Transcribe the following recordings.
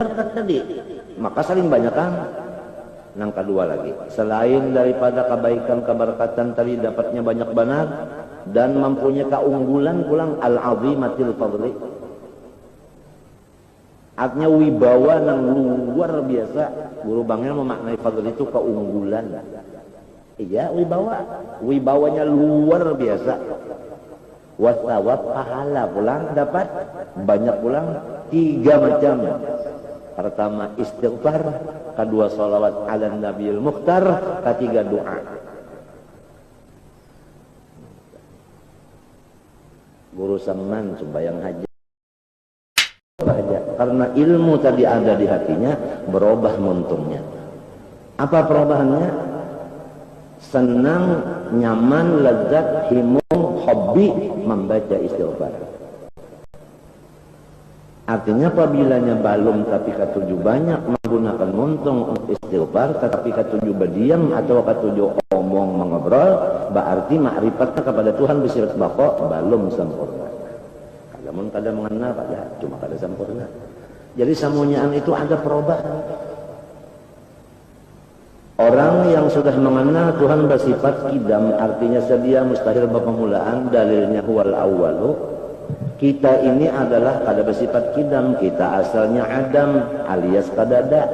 berkat tadi, maka saling banyakkan. Yang kedua lagi, selain daripada kebaikan keberkatan tadi dapatnya banyak benar dan mempunyai keunggulan pulang al-azimatil fadli. Artinya wibawa yang luar biasa. Guru Bangel memaknai fadli itu keunggulan. Iya, wibawanya luar biasa. Wasawab pahala pulang dapat banyak pulang 3 macam. Pertama istighfar, kedua salawat ala Nabiul Mukhtar, ketiga doa. Guru Saman sembahyang haji karena ilmu tadi ada di hatinya, berubah muntungnya. Apa perubahannya? Senang, nyaman, lezat, himung, hobi membaca istighfar. Artinya apabila balum tapi ketujuh banyak menggunakan muntung untuk istighfar, tetapi ketujuh berdiam atau ketujuh omong mengobrol, berarti ma'rifatnya kepada Tuhan bersifat baqa belum sempurna. Kalau kada mengenal pada cuma kada sempurna. Jadi samunyaan itu ada perubahan. Orang yang sudah mengenal Tuhan bersifat kidam, artinya sedia mustahil berpemulaan, dalilnya huwal awwalu. Kita ini adalah kada bersifat kidam, kita asalnya adam alias kadada.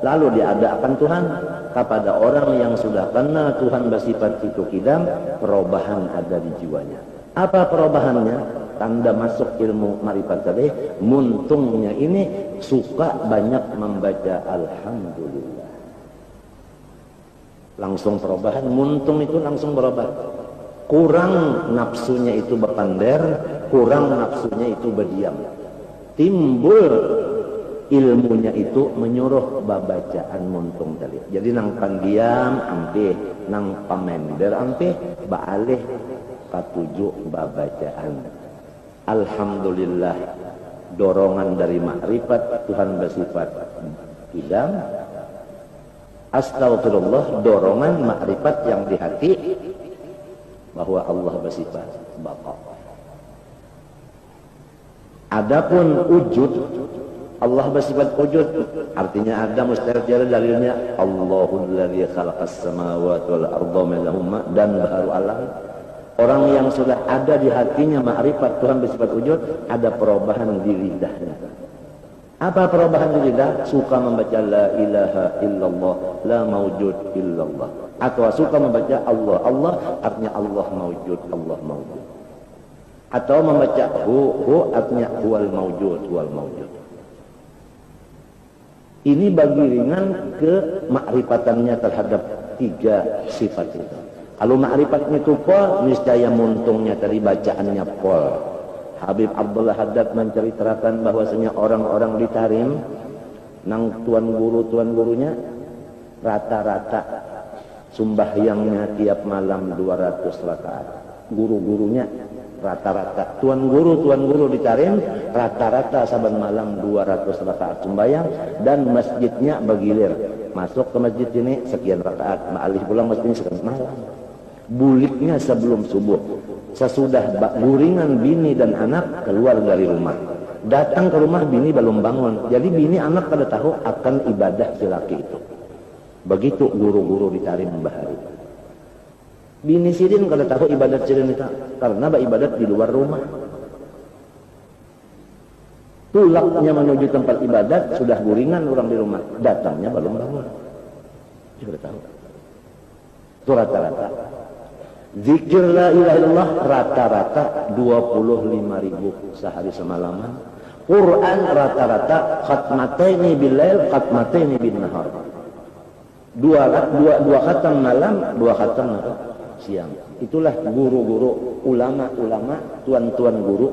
Lalu diadakan Tuhan kepada orang yang sudah kenal Tuhan bersifat itu kidam, perubahan ada di jiwanya. Apa perubahannya? Tanda masuk ilmu ma'rifat tadi, muntungnya ini suka banyak membaca alhamdulillah. Langsung perubahan, muntung itu langsung berubah. Kurang nafsunya itu berpander, kurang nafsunya itu berdiam. Timbul ilmunya itu menyuruh babacaan muntung tadi. Jadi nang pandiam ampe, nang pamender ampe, baalih katujuh babacaan. Alhamdulillah, dorongan dari makrifat Tuhan bersifat kidam. Astagfirullah, dorongan makrifat yang di hati bahwa Allah bersifat baqa. Adapun wujud, Allah bersifat wujud, artinya ada mustahil dalilnya Allahul ladzi khalaqas samawati wal arda minhuma dan baharu alam. Orang yang sudah ada di hatinya makrifat Tuhan bersifat wujud, ada perubahan di lidahnya. Apa perubahan di lidah? Suka membaca la ilaha illallah, la mawjud illallah. Atau suka membaca Allah, Allah artinya Allah mawjud, Allah mawjud. Atau membaca hu artinya huwal mawjud, huwal mawjud. Ini bagi ringan ke makrifatannya terhadap 3 sifat itu. Kalau ma'rifatnya itu pol, niscaya muntungnya tadi bacaannya pol. Habib Abdullah Haddad menceritakan bahwasanya orang-orang di Tarim, nang tuan gurunya rata-rata sumbahyangnya tiap malam 200 rakaat. Guru-gurunya rata-rata, tuan guru di Tarim rata-rata saban malam 200 rakaat sembahyang, dan masjidnya bergilir. Masuk ke masjid ini sekian rakaat, ma'alih pulang masjid ini sekian malam. Buliknya sebelum subuh, sesudah guringan bini dan anak keluar dari rumah, datang ke rumah bini belum bangun, jadi bini anak pada tahu akan ibadah si laki itu. Begitu guru-guru di Tarim Bahari. Bini sidin kada tahu ibadat sidin itu karena ibadat di luar rumah. Tulaknya menuju tempat ibadat sudah guringan orang di rumah, datangnya belum bangun. Sudah tahu. Itu rata-rata. Zikir la ilaha illallah rata-rata 25.000 sehari semalaman. Quran rata-rata khatmataini billail, khatmataini bin nahar. Dua khatam malam, 2 khatam siang. Itulah guru-guru, ulama-ulama, tuan-tuan guru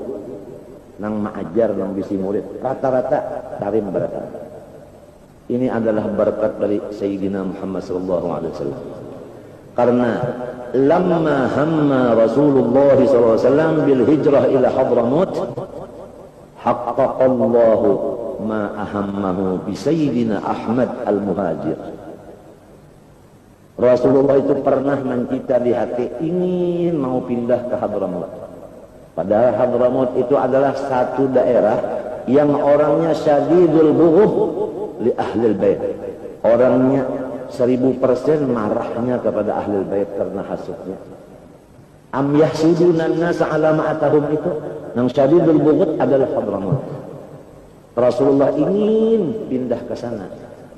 nang ma'ajar, nang bisi murid. Rata-rata Tarim berkata. Ini adalah berkat dari Sayyidina Muhammad sallallahu alaihi wasallam. Karena lamma hamma Rasulullah SAW bil hijrah ila Hadramut, haqqaqallahu ma ahammahu bi Sayyidina Ahmad al-Muhajir. Rasulullah itu pernah mencita di hati ingin mau pindah ke Hadramut. Padahal Hadramut itu adalah satu daerah yang orangnya syadidul bughd li ahlil bait. Orangnya 1000% marahnya kepada ahlul bait karena hasudnya. Am yahsuduna an-nas ala ma atahum, itu yang syadidul bughd adalah Hadramut. Rasulullah ingin pindah ke sana.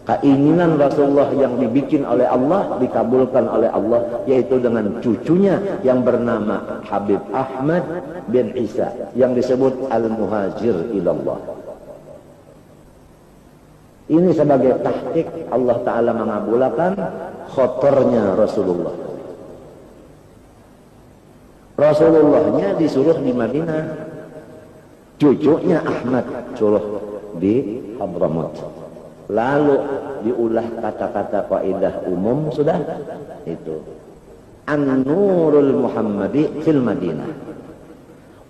Keinginan Rasulullah yang dibikin oleh Allah dikabulkan oleh Allah, yaitu dengan cucunya yang bernama Habib Ahmad bin Isa yang disebut Al-Muhajir ilallah. Ini sebagai tahqiq Allah Ta'ala mengabulkan khotornya Rasulullah. Rasulullahnya disuruh di Madinah, cucunya Ahmad suruh di Hadramut. Lalu diulah kata-kata kaidah umum sudah itu. An-Nurul Muhammadi fil Madinah,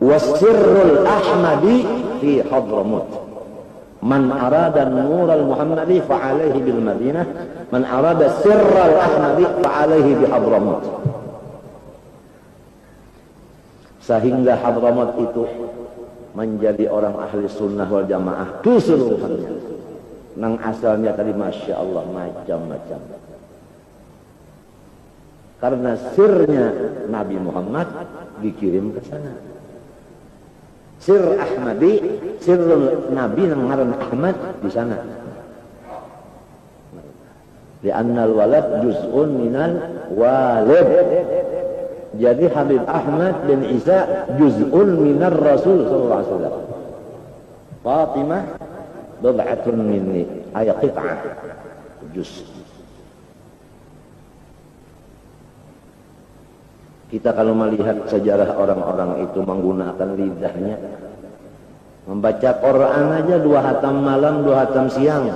was-Sirrul Ahmadi fi Hadramut. Man arada Nurul Muhammadi fa alaihi bil Madinah, man arada Sirrul Ahmadi fa alaihi bi Hadramut. Sehingga Hadramut itu menjadi orang ahli sunnah wal jamaah keseluruhannya. Nang asalnya tadi Masya Allah macam-macam. Karena sirnya Nabi Muhammad dikirim ke sana. Sir Ahmadi, sir Nabi yang ngaran Ahmad di sana. Li'annal walad juz'un minal walid. Jadi Habib Ahmad bin Isa juz'un minar Rasul sallallahu alaihi wasallam. Fatimah bid'atun minni, ayat qit'ah, juz. Kita kalau melihat sejarah orang-orang itu menggunakan lidahnya, membaca Quran aja 2 hatam malam 2 hatam siang,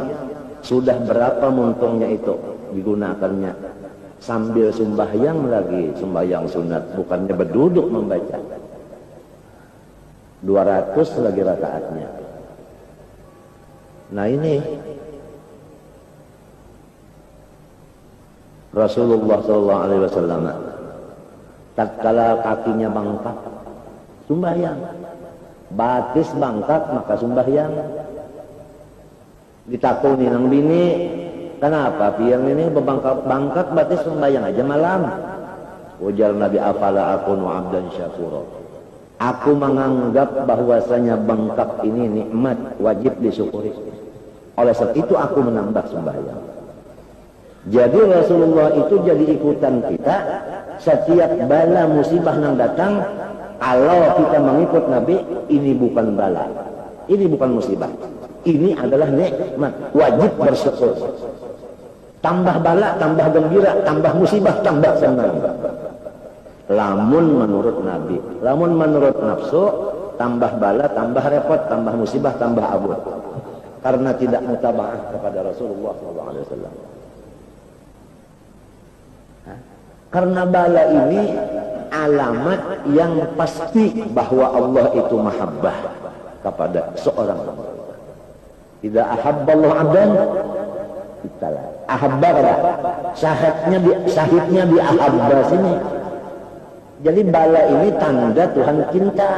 sudah berapa muntungnya itu digunakannya. Sambil sembahyang lagi, sembahyang sunat, bukannya berduduk membaca. 200 lagi rakaatnya. Nah ini Rasulullah SAW tatkala kakinya bengkak sembahyang, batis bengkak maka sembahyang. Ditakuni nang bini, kenapa piang ini bengkak batis sembahyang aja malam. Ujar Nabi, afala akunu abdan syakura. Aku menganggap bahwasanya bengkak ini nikmat wajib disyukuri. Oleh sebab itu aku menambah sembahyang. Jadi Rasulullah itu jadi ikutan kita. Setiap bala musibah yang datang, kalau kita mengikut Nabi, ini bukan bala, ini bukan musibah, ini adalah nikmat, wajib bersyukur. Tambah bala, tambah gembira, tambah musibah, tambah senang. Lamun menurut Nabi, lamun menurut nafsu, tambah bala, tambah repot, tambah musibah, tambah abur. Karena tidak mutabaah kepada Rasulullah SAW. Karena bala ini alamat yang pasti bahwa Allah itu mahabbah kepada seorang hamba. Tidak ahabballahu abdan, italah ahabba kada. Syahidnya di ahabba sini. Jadi bala ini tanda Tuhan cinta.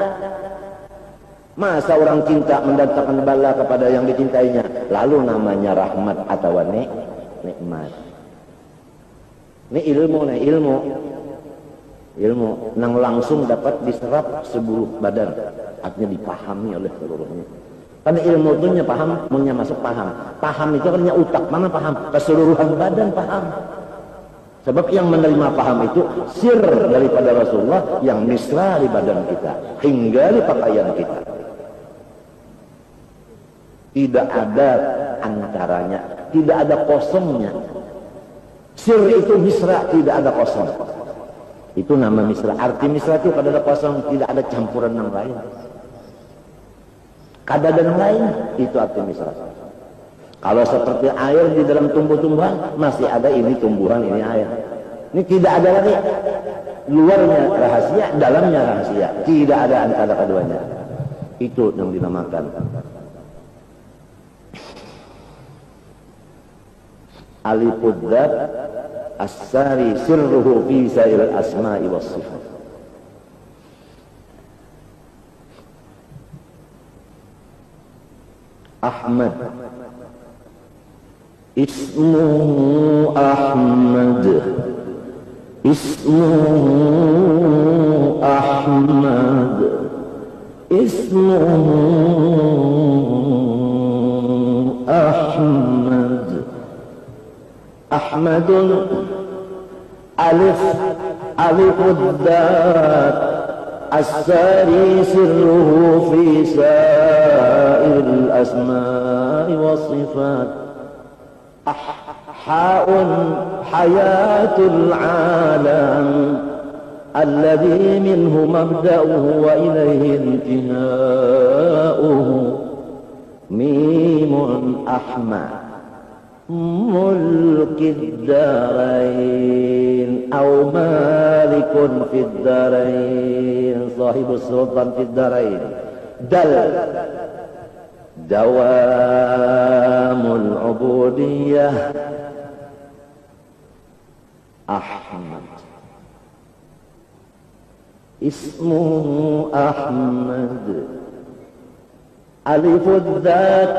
Masa orang cinta mendatangkan bala kepada yang dicintainya, lalu namanya rahmat atau nikmat. Ini ilmu nang langsung dapat diserap seluruh badan, artinya dipahami oleh seluruhnya. Karena ilmu itu paham, punya masuk paham. Paham itu kan utak, mana paham? Keseluruhan badan paham. Sebab yang menerima paham itu sir daripada Rasulullah yang misra di badan kita hingga di pakaian kita. Tidak ada antaranya, tidak ada kosongnya. Sir itu misra, tidak ada kosong. Itu nama misra. Arti misra itu kada ada kosong, tidak ada campuran yang lain. Kada ada yang lain, itu arti misra. Kalau seperti air di dalam tumbuh-tumbuhan, masih ada ini tumbuhan, ini air. Ini tidak ada lagi. Luarnya rahasia, dalamnya rahasia. Tidak ada antara keduanya. Itu yang dinamakan Alifudzat as-sari sirruhu fi sairil asma'i was sifat. Ahmad. Ismuhu Ahmad. Ismuhu Ahmad. Ismuhu Ahmad. Ahmadun alif alifuddat as-sari sirruhu fi sa'il asma'i was sifat. Ha'un hayatul alam alladhi minhu mabda'uhu wa ilayhi intiha'uhu. Mimun Ahmad mulkid darain aw malikun fid darain sahibus sultan fid darain. Dal dawamul ubudiyah Ahmad. Ismuhu Ahmad. Alifud dzat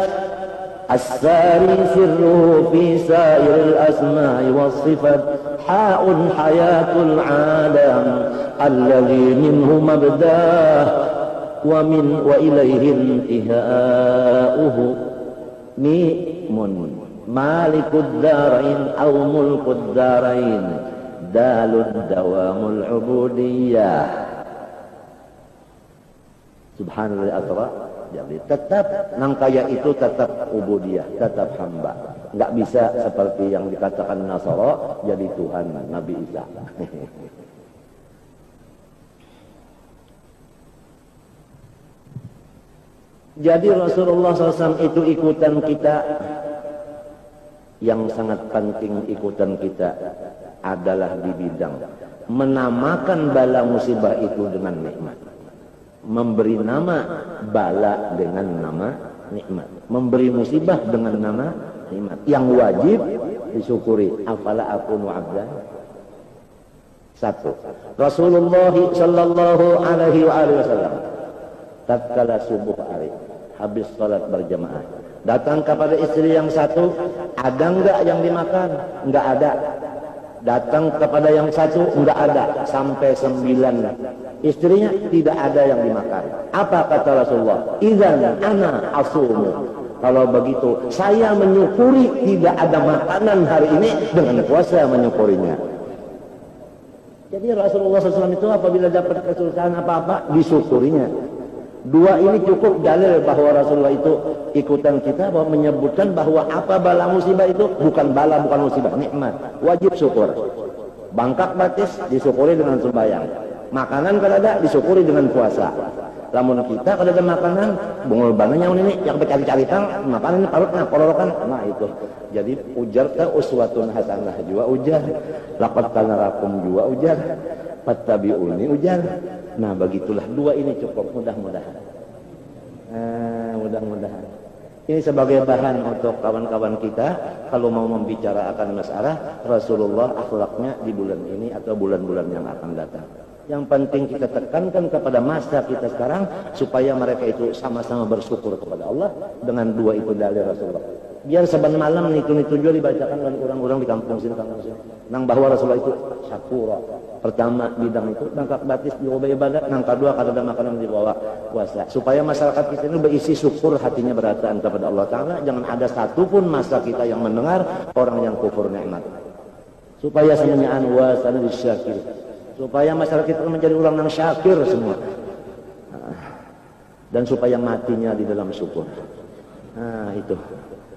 as-sari sirruhu fi sa'iril asma'i was sifat. Ha'un hayatul alam alladhi minhu mabdah wa ilayhi intiha'uhu. Mimun malikud darain aw mulkud darain. Dalud dawamul ubudiyah. Subhanallah asra. Jadi tetap nangkaya itu tetap ubudiyah, tetap hamba. Enggak bisa seperti yang dikatakan Nasara jadi Tuhan Nabi Isa. Jadi Rasulullah SAW itu ikutan kita. Yang sangat penting ikutan kita adalah di bidang menamakan bala musibah itu dengan nikmat. Memberi nama bala dengan nama nikmat. Memberi musibah dengan nama nikmat. Yang wajib disyukuri. Afala akunu abdan. Satu, Rasulullah sallallahu alaihi wasallam tatkala subuh hari habis salat berjamaah datang kepada istri yang satu, ada enggak yang dimakan? Enggak ada. Datang kepada yang satu, enggak ada, sampai 9 istrinya tidak ada yang dimakan. Apa kata Rasulullah? Idzan ana asumu. Kalau begitu saya menyukuri tidak ada makanan hari ini dengan puasa menyukurinya. Jadi Rasulullah SAW itu apabila dapat kesusahan apa-apa disyukurinya. Dua ini cukup dalil bahwa Rasulullah itu ikutan kita, bahwa menyebutkan bahwa apa bala musibah itu bukan bala, bukan musibah, nikmat. Wajib syukur. Bangkak batis disyukuri dengan sembahyang. Makanan kalau ada disyukuri dengan puasa. Lamun kita kalau ada makanan, bungul bananya ini yang bercari-cari makanan ini parutnya kororokan. Nah itu. Jadi ujar ke uswatun hasanah juga ujar. Laqad kana lakum juga ujar. Fattabi'uni ujar. Nah begitulah dua ini cukup mudah-mudahan. Mudah-mudahan. Ini sebagai bahan untuk kawan-kawan kita kalau mau membicarakan masalah Rasulullah akhlaknya di bulan ini atau bulan-bulan yang akan datang. Yang penting kita tekankan kepada masa kita sekarang supaya mereka itu sama-sama bersyukur kepada Allah dengan dua itu dalil Rasulullah. Biar saban malam itu juga dibacakan oleh orang-orang di kampung sini. Nang bahwa Rasulullah itu syakura. Pertama bidang itu bangkak batis diubah ibadat, nang kedua kada ada makanan dibawa puasa. Supaya masyarakat kita ini berisi syukur, hatinya berataan kepada Allah Ta'ala. Jangan ada satupun masa kita yang mendengar orang yang kufur nikmat. Supaya semuanya wasan disyakir. Supaya masyarakat kita menjadi orang yang syakir semua. Dan supaya matinya di dalam syukur. Nah itu.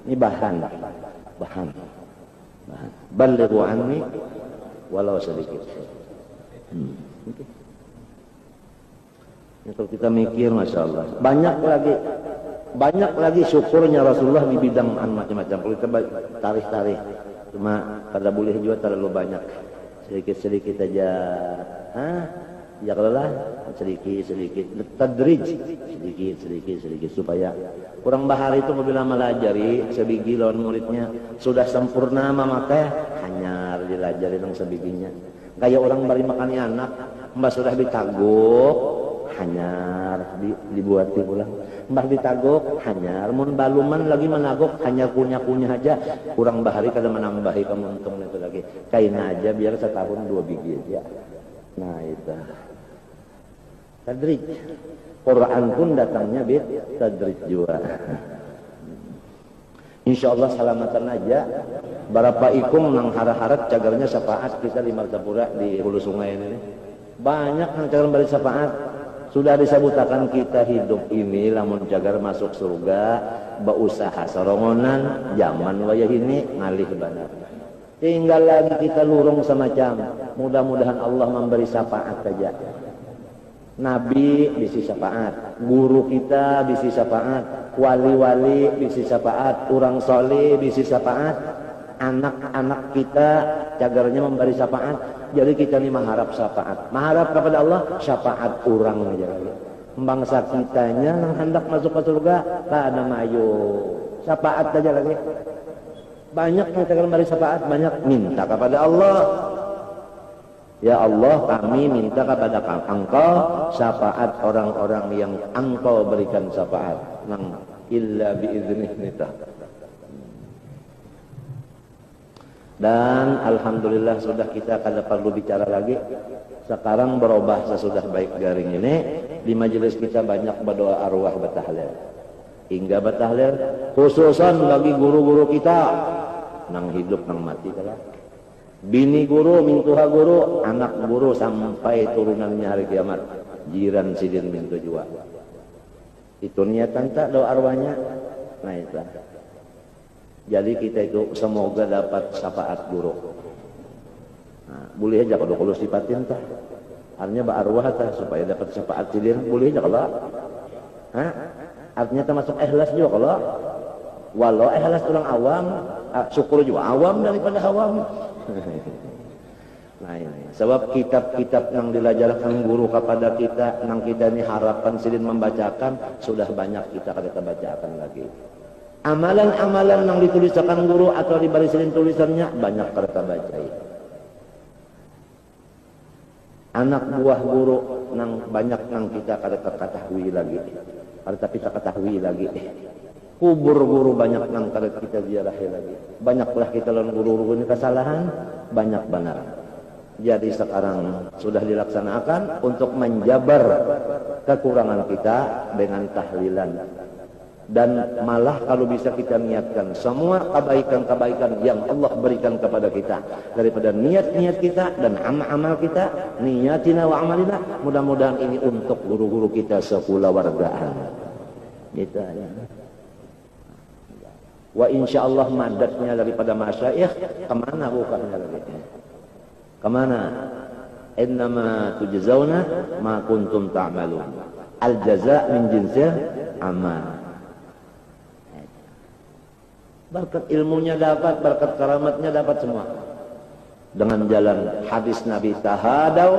Ini bahan. Balighu anni walau sedikit. Kalau kita mikir, masya Allah, banyak lagi syukurnya Rasulullah di bidang macam-macam. Kalau kita tarik, cuma kada boleh juga terlalu banyak. Sedikit-sedikit aja. Ya kalau lah sedikit tadrij, sedikit supaya orang bahar itu bila melajari sebiji lawan muridnya sudah sempurna maka hanya dilajari dengan sebijinya. Kayak orang bari makan anak mbak sudah ditaguk hanya dibuati pulang Mbah ditagok hanya mun baluman lagi menagok hanya kunyah-kunyah aja kurang bahari kada menambahi kemuntung itu lagi kaina aja biar setahun 2 biji aja. Nah itu tadrij Quran pun datangnya bit tadrij juga. Insyaallah salamatan aja berapa ikum nang harat-harat cagarnya syafaat kita di Martapura di hulu sungai ini banyak nang cagar balik syafaat. Sudah disebutakan kita hidup ini lamun cagar masuk surga berusaha sorongonan zaman wayah ini ngalih benar. Tinggal lagi kita lurung semacam mudah-mudahan Allah memberi syafaat saja. Nabi bisi syafaat, guru kita bisi syafaat, wali-wali bisi syafaat, orang soleh bisi syafaat, anak-anak kita cagarnya memberi syafaat. Jadi kita ini mengharap syafaat. Mengharap kepada Allah syafaat orang aja lagi. Bangsa kitanya yang hendak masuk ke surga tak ada mayu. Syafaat aja lagi. Banyak yang kita memberi syafaat, banyak minta kepada Allah. Ya Allah, kami minta kepada Engkau syafaat orang-orang yang Engkau berikan syafaat. Nang illa biiznih nita. Dan alhamdulillah sudah kita kada perlu bicara lagi. Sekarang berubah sesudah baik garing ini di majelis kita banyak berdoa arwah batahlil. Hingga batahlil khususan bagi guru-guru kita nang hidup nang mati telah. Bini guru, mintuha guru, anak guru sampai turunannya hari kiamat. Jiran sidin mintu jua. Itu niatan tak doa arwahnya. Nah itu. Jadi kita itu semoga dapat syafaat guru. Nah, boleh aja kalau sifatin tah. Artinya berarwah tah supaya dapat syafaat sidin boleh aja kalau. Artinya termasuk ikhlas juga kalau. Walau ikhlas orang awam, syukur juga awam daripada awam. Nah ini sebab kitab-kitab yang dilajarkan guru kepada kita, yang kita ini harapan sidin membacakan sudah banyak kita kada bacakan lagi. Amalan-amalan yang dituliskan guru atau dibarisin tulisannya banyak kita bacai. Anak buah guru nang banyak nang kita kada ketahui lagi. Kada kita ketahui lagi. Kubur guru banyak nang kada kita ziarahi lagi. Banyaklah kita lawan guru-guru ini kesalahan, banyak benar. Jadi sekarang sudah dilaksanakan untuk menjabar kekurangan kita dengan tahlilan. Dan malah kalau bisa kita niatkan semua kebaikan-kebaikan yang Allah berikan kepada kita daripada niat-niat kita dan amal-amal kita, niyatina wa amalina, mudah-mudahan ini untuk guru-guru kita sekulawargaan. Gitu ya. Wa insyaallah madatnya daripada masyayikh kemana bukannya lagi? Kemana? Innama tujzauna ma kuntum ta'malun. Al jaza' min jinsil amal. Berkat ilmunya dapat, berkat karamatnya dapat semua. Dengan jalan hadis Nabi tahadau,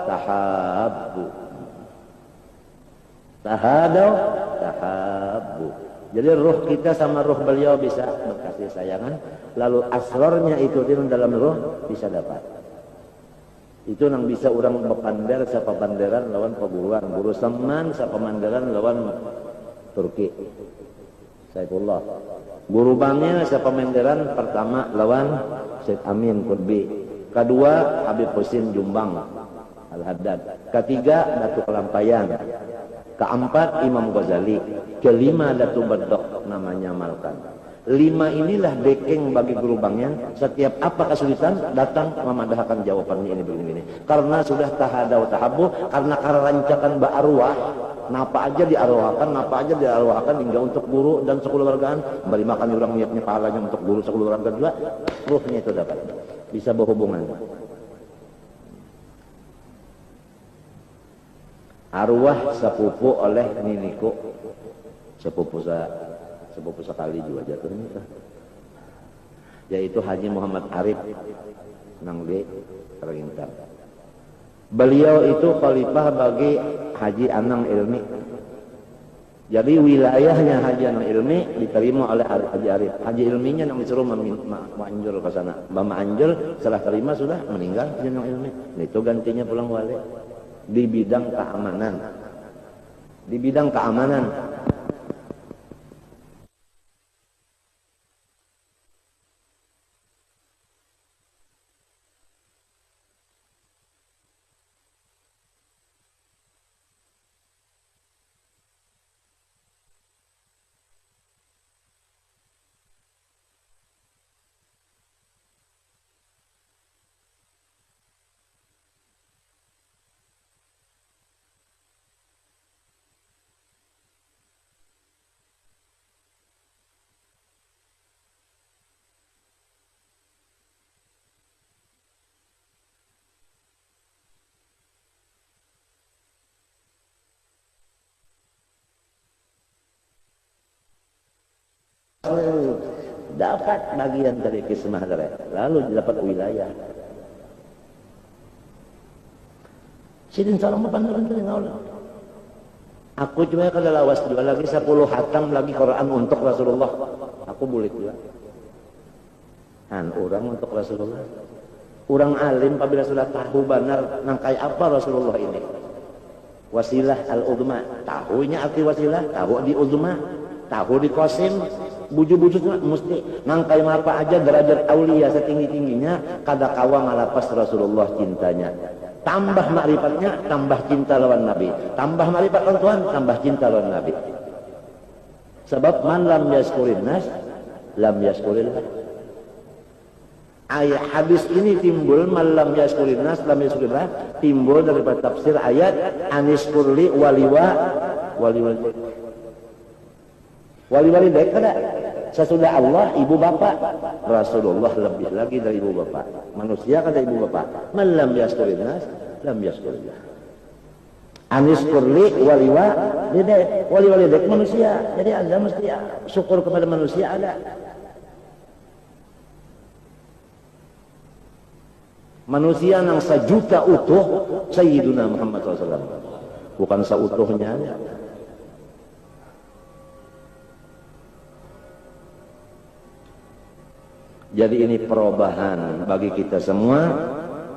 tahabbu. Tahadau, tahabbu. Jadi ruh kita sama ruh beliau bisa berkasih sayangan. Lalu asrornya itu di dalam ruh bisa dapat. Itu yang bisa orang bepander siapa panderan lawan peguruan. Guru Seman siapa panderan lawan Turki. Saifullah. Guru bangnya siapa menderan pertama lawan Syed Amin Qutbi. Kedua Habib Husin Jumbang Al-Haddad. Ketiga Datuk Kelampayan. Keempat Imam Ghazali. Kelima Datuk Bedok namanya Malkan. 5 inilah dekeng bagi guru bangnya. Setiap apa kesulitan datang memadahkan jawabannya ini begini. Karena sudah tahadau tahabu, karena rancakan ba'arwah. Napa aja diarwahkan hingga untuk guru dan sekeluargaan. Beri makan orang niatnya pahalanya untuk guru sekeluargaan juga. Ruhnya itu dapat. Bisa berhubungan. Arwah sepupu oleh niniku. Sepupu sekali juga jatuhnya. Yaitu Haji Muhammad Arif nang di Kerintar. Beliau itu khalifah bagi Haji Anang Ilmi. Jadi wilayahnya Haji Anang Ilmi diterima oleh Haji Arif. Haji Ilminya yang disuruh manjur ke sana. Bama anjur setelah terima sudah meninggal Haji Anang Ilmi. Itu gantinya pulang wali di bidang keamanan. Di bidang keamanan dapat bagian dari kismah dari, lalu dapat wilayah. Sidin salam pandangan dari Allah. Aku cuma kada lawas juga lagi 10 hatam lagi Quran untuk Rasulullah. Aku boleh juga. Orang untuk Rasulullah. Orang alim apabila sudah tahu benar nangkai apa Rasulullah ini. Wasilah al-udma, tahunya arti wasilah, tahu di udma, tahu di qasim, buju-buju mesti nangkai apa aja derajat aulia setinggi-tingginya kada kawa ngalapas Rasulullah cintanya. Tambah makrifatnya, tambah cinta lawan Nabi. Tambah makrifat lawan Tuhan, tambah cinta lawan Nabi. Sebab man lam yaskurin nas, lam yaskurillah. Ayat hadis ini timbul man lam yaskurin nas, lam yaskurillah, timbul daripada tafsir ayat aniskurli wali dek kada. Sesudah Allah ibu bapak, Rasulullah lebih lagi dari ibu bapak. Manusia kada ibu bapak. Man lam yaskurin nas, lam yaskurillah. Aniskurli wali dek manusia. Jadi Anda mesti syukur kepada manusia ada. Manusia yang sejuta utuh Sayyiduna Muhammad SAW, bukan seutuhnya. Jadi ini perubahan bagi kita semua.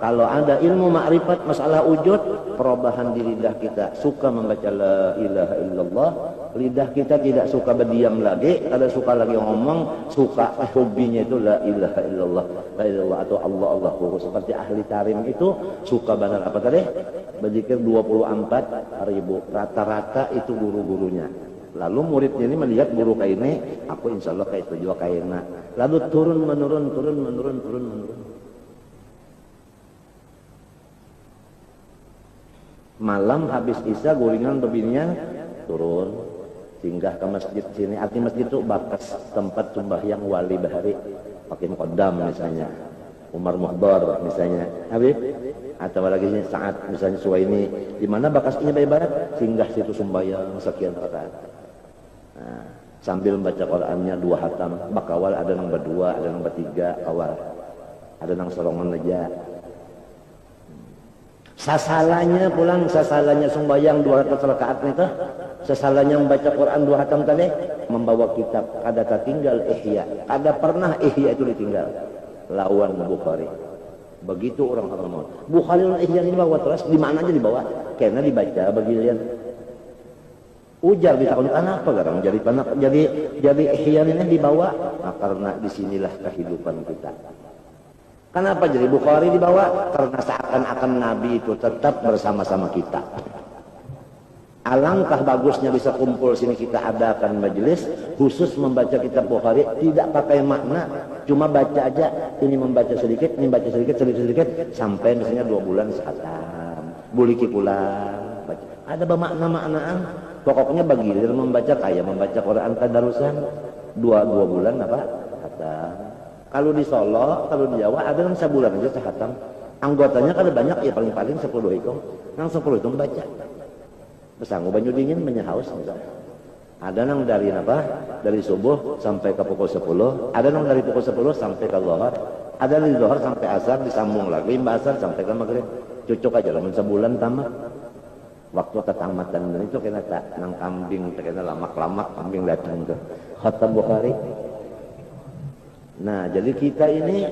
Kalau ada ilmu makrifat masalah wujud, perubahan di lidah kita. Suka membaca la ilaha illallah, lidah kita tidak suka berdiam lagi, kada suka lagi ngomong, suka hobinya itu la ilaha illallah, la ilallah atau Allah Allahu. Seperti ahli tarim itu suka benar apa tadi? Berzikir 24.000 rata-rata itu guru-gurunya. Lalu muridnya ini melihat guru kayak ini, aku insya Allah kayak itu juga kayaknya. Lalu turun menurun. Malam habis isya guringan bebinian turun singgah ke masjid sini. Arti masjid itu bakas tempat sembahyang wali bahari, pakai muqaddam misalnya, Umar Muhdar misalnya, Habib atau lagi saat misalnya Suwaini, di mana bakasnya ibarat singgah situ sembahyang sekian rakaat. Nah, sambil membaca Qur'annya 2 hatam, bakawal ada yang berdua, ada yang bertiga awal, ada yang sorongan aja. Sasalanya pulang, sasalanya sembahyang 2 rakaat itu, sasalanya membaca Quran 2 hatam tadi, membawa kitab, kada tertinggal Ihya, kada pernah Ihya itu ditinggal. Lawan Bukhari. Begitu orang-orang mau. Bukhari dan Ihya ini dibawa terus, di mana aja dibawa? Karena dibaca bagian. Ujar ditakut kenapa garang jadi Ihya ini dibawa? Nah, karena disinilah kehidupan kita. Kenapa jadi Bukhari dibawa? Karena seakan-akan Nabi itu tetap bersama-sama kita. Alangkah bagusnya bisa kumpul sini, kita adakan majelis khusus membaca kitab Bukhari, tidak pakai makna, cuma baca aja, ini membaca sedikit, ini baca sedikit, sampai misalnya 2 bulan sehatam, buliki pulang, baca. Ada bermakna-maknaan, pokoknya bagilir membaca kayak membaca Quran tadarusan, 2 bulan apa? Hatam. Kalau di Solo, kalau di Jawa ada yang sebulan aja sehatam. Anggotanya kan banyak, ya paling-paling 10 itu. Yang 10 itu membaca. Pesanggu banyu dingin, banyak haus. Ada yang dari apa? Dari subuh sampai ke pukul 10. Ada yang dari pukul 10 sampai ke zuhur. Ada dari zuhur sampai asar, disambung lagi mbak asar sampai ke maghrib. Cucuk aja lah, sebulan tamat. Waktu ketamatan itu kena tak nang kambing, kena lamak-lamak kambing datang ke khatam Bukhari. Nah, jadi kita ini,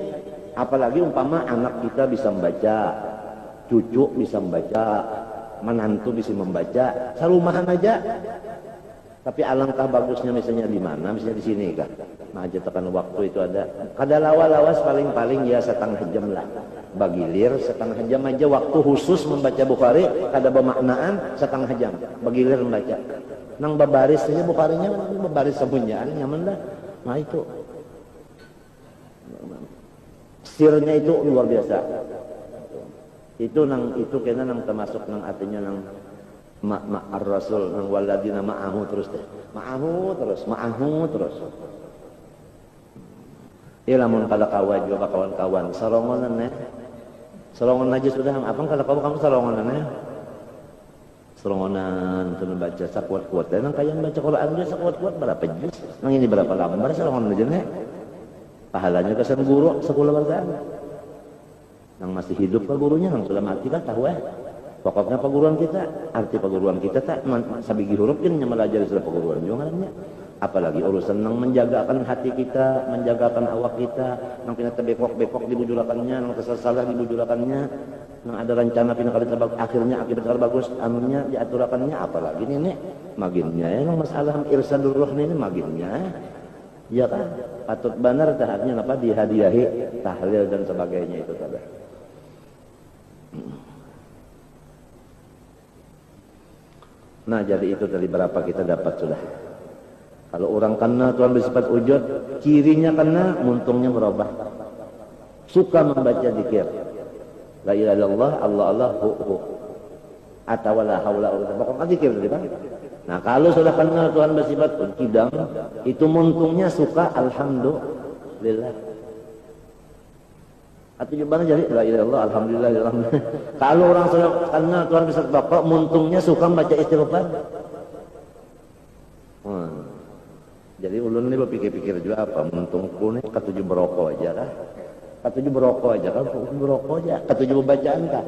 apalagi umpama anak kita bisa membaca, cucu bisa membaca, menantu bisa membaca, serumahan aja. Tapi alangkah bagusnya misalnya di mana, misalnya di sini kan. Nah, aja tekan waktu itu ada. Kada lawas paling-paling ya setengah jam lah. Bagilir setengah jam aja waktu khusus membaca Bukhari, kada bermaknaan setengah jam. Bagilir membaca. Nang babaris saja Bukharinya, babaris semuanya, nyaman dah. Nah itu. Sirnya itu luar biasa. Itu kena nang termasuk nang artinya nang ma'ar rasul nang waladina ma'ahu terus deh. Ma'ahu terus. Ilamun kada kawan juga kawan-kawan sarongonan Sarongon aja sudah. Apang kalau kamu sarongonan serongonan tuh baca sakuat-kuat. Nang kayak baca Quran dia sakuat-kuat berapa juz? Nang ini berapa lembar serongonan aja nih. Pahalanya kesan guru sekolah bacaan. Nang masih hidup ke gurunya, nang sudah mati kan tahu pokoknya perguruan kita, arti perguruan kita tak sabigi huruf kan melajari sudah perguruan juga ngarannya. Apalagi urusan nang menjagakan hati kita, menjagakan awak kita, nang pina tebekok-bekok dibujulakannya, nang kesal-salah dibujulakannya, nang ada rencana pina kali terbagus, akhirnya akibat terbagus anunya diaturakannya, apalagi ini maginnya ya nang masalah irsadul ruh ini maginnya. Ya kan, patut benar tahapnya apa dihadiahi tahlil dan sebagainya itu tadi. Nah jadi itu dari berapa kita dapat sudah. Kalau orang kena Tuhan bersifat wujud, cirinya kena, muntungnya berubah. Suka membaca zikir. La ilaha illallah, Allah Allah, hu. Atau la haula wala quwwata. Pokoknya zikir tadi kan. Nah kalau sudah kena Tuhan bersifat kidam, itu muntungnya suka alhamdulillah. Atau gimana jadi la ilaha illallah, alhamdulillah, alhamdulillah. Kalau orang sudah kena Tuhan bersifat baqa, muntungnya suka baca istighfar. Jadi ulun ini berpikir-pikir juga apa muntungku nih ketujuh berokok aja kah? Ketujuh berokok aja kan? Berokok aja. Ketujuh bacaan kah?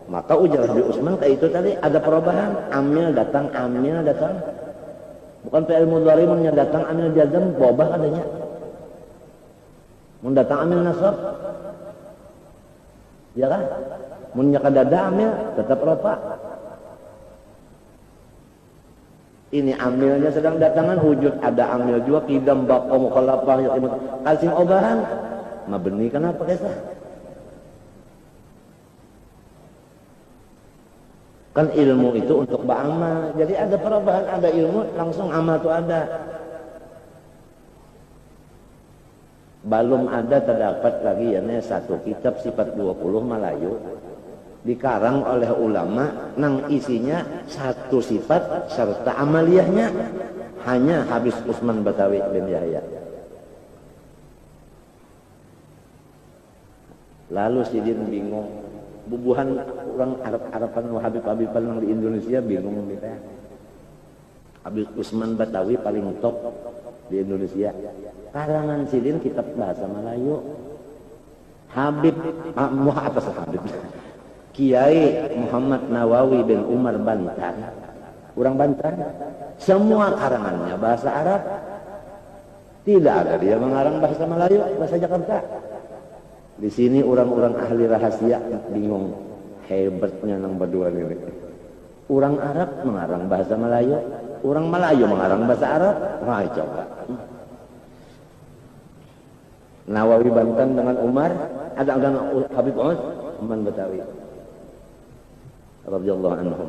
Maka ujar Habib Usman kayak itu tadi ada perubahan. Amil datang. Bukan fi'il mudhari mun datang amil jazam berubah adanya. Mun datang amil nasab. Ya kan? Mun kadada amil tetap rofa. Ini amilnya sedang datangan wujud ada amil juga kidam baqa mukhalafah ya kasim obahan mabni kenapa kisah kan ilmu itu untuk beramal jadi ada perubahan ada ilmu langsung amal itu ada belum ada terdapat lagi ya satu kitab sifat 20 Melayu dikarang oleh ulama nang isinya satu sifat serta amaliyahnya hanya Habib Usman Batawi bin Yahya. Lalu Sidin bingung bubuhan orang Arab-Araban Habib-Habiban yang di Indonesia bingung kita. Habib Usman Batawi paling top di Indonesia. Karangan Sidin kitab bahasa Melayu. Habib atas Habib Kiai Muhammad Nawawi bin Umar Bantan, orang Bantan, semua karangannya bahasa Arab, tidak ada dia mengarang bahasa Melayu, bahasa Jakarta. Di sini orang-orang ahli rahasia bingung, hebatnya nang berdua ini. Orang Arab mengarang bahasa Melayu, orang Melayu mengarang bahasa Arab, wah coba. Nawawi Bantan dengan Umar, ada Habib Usman Batawi. Radhiyallahu anhu.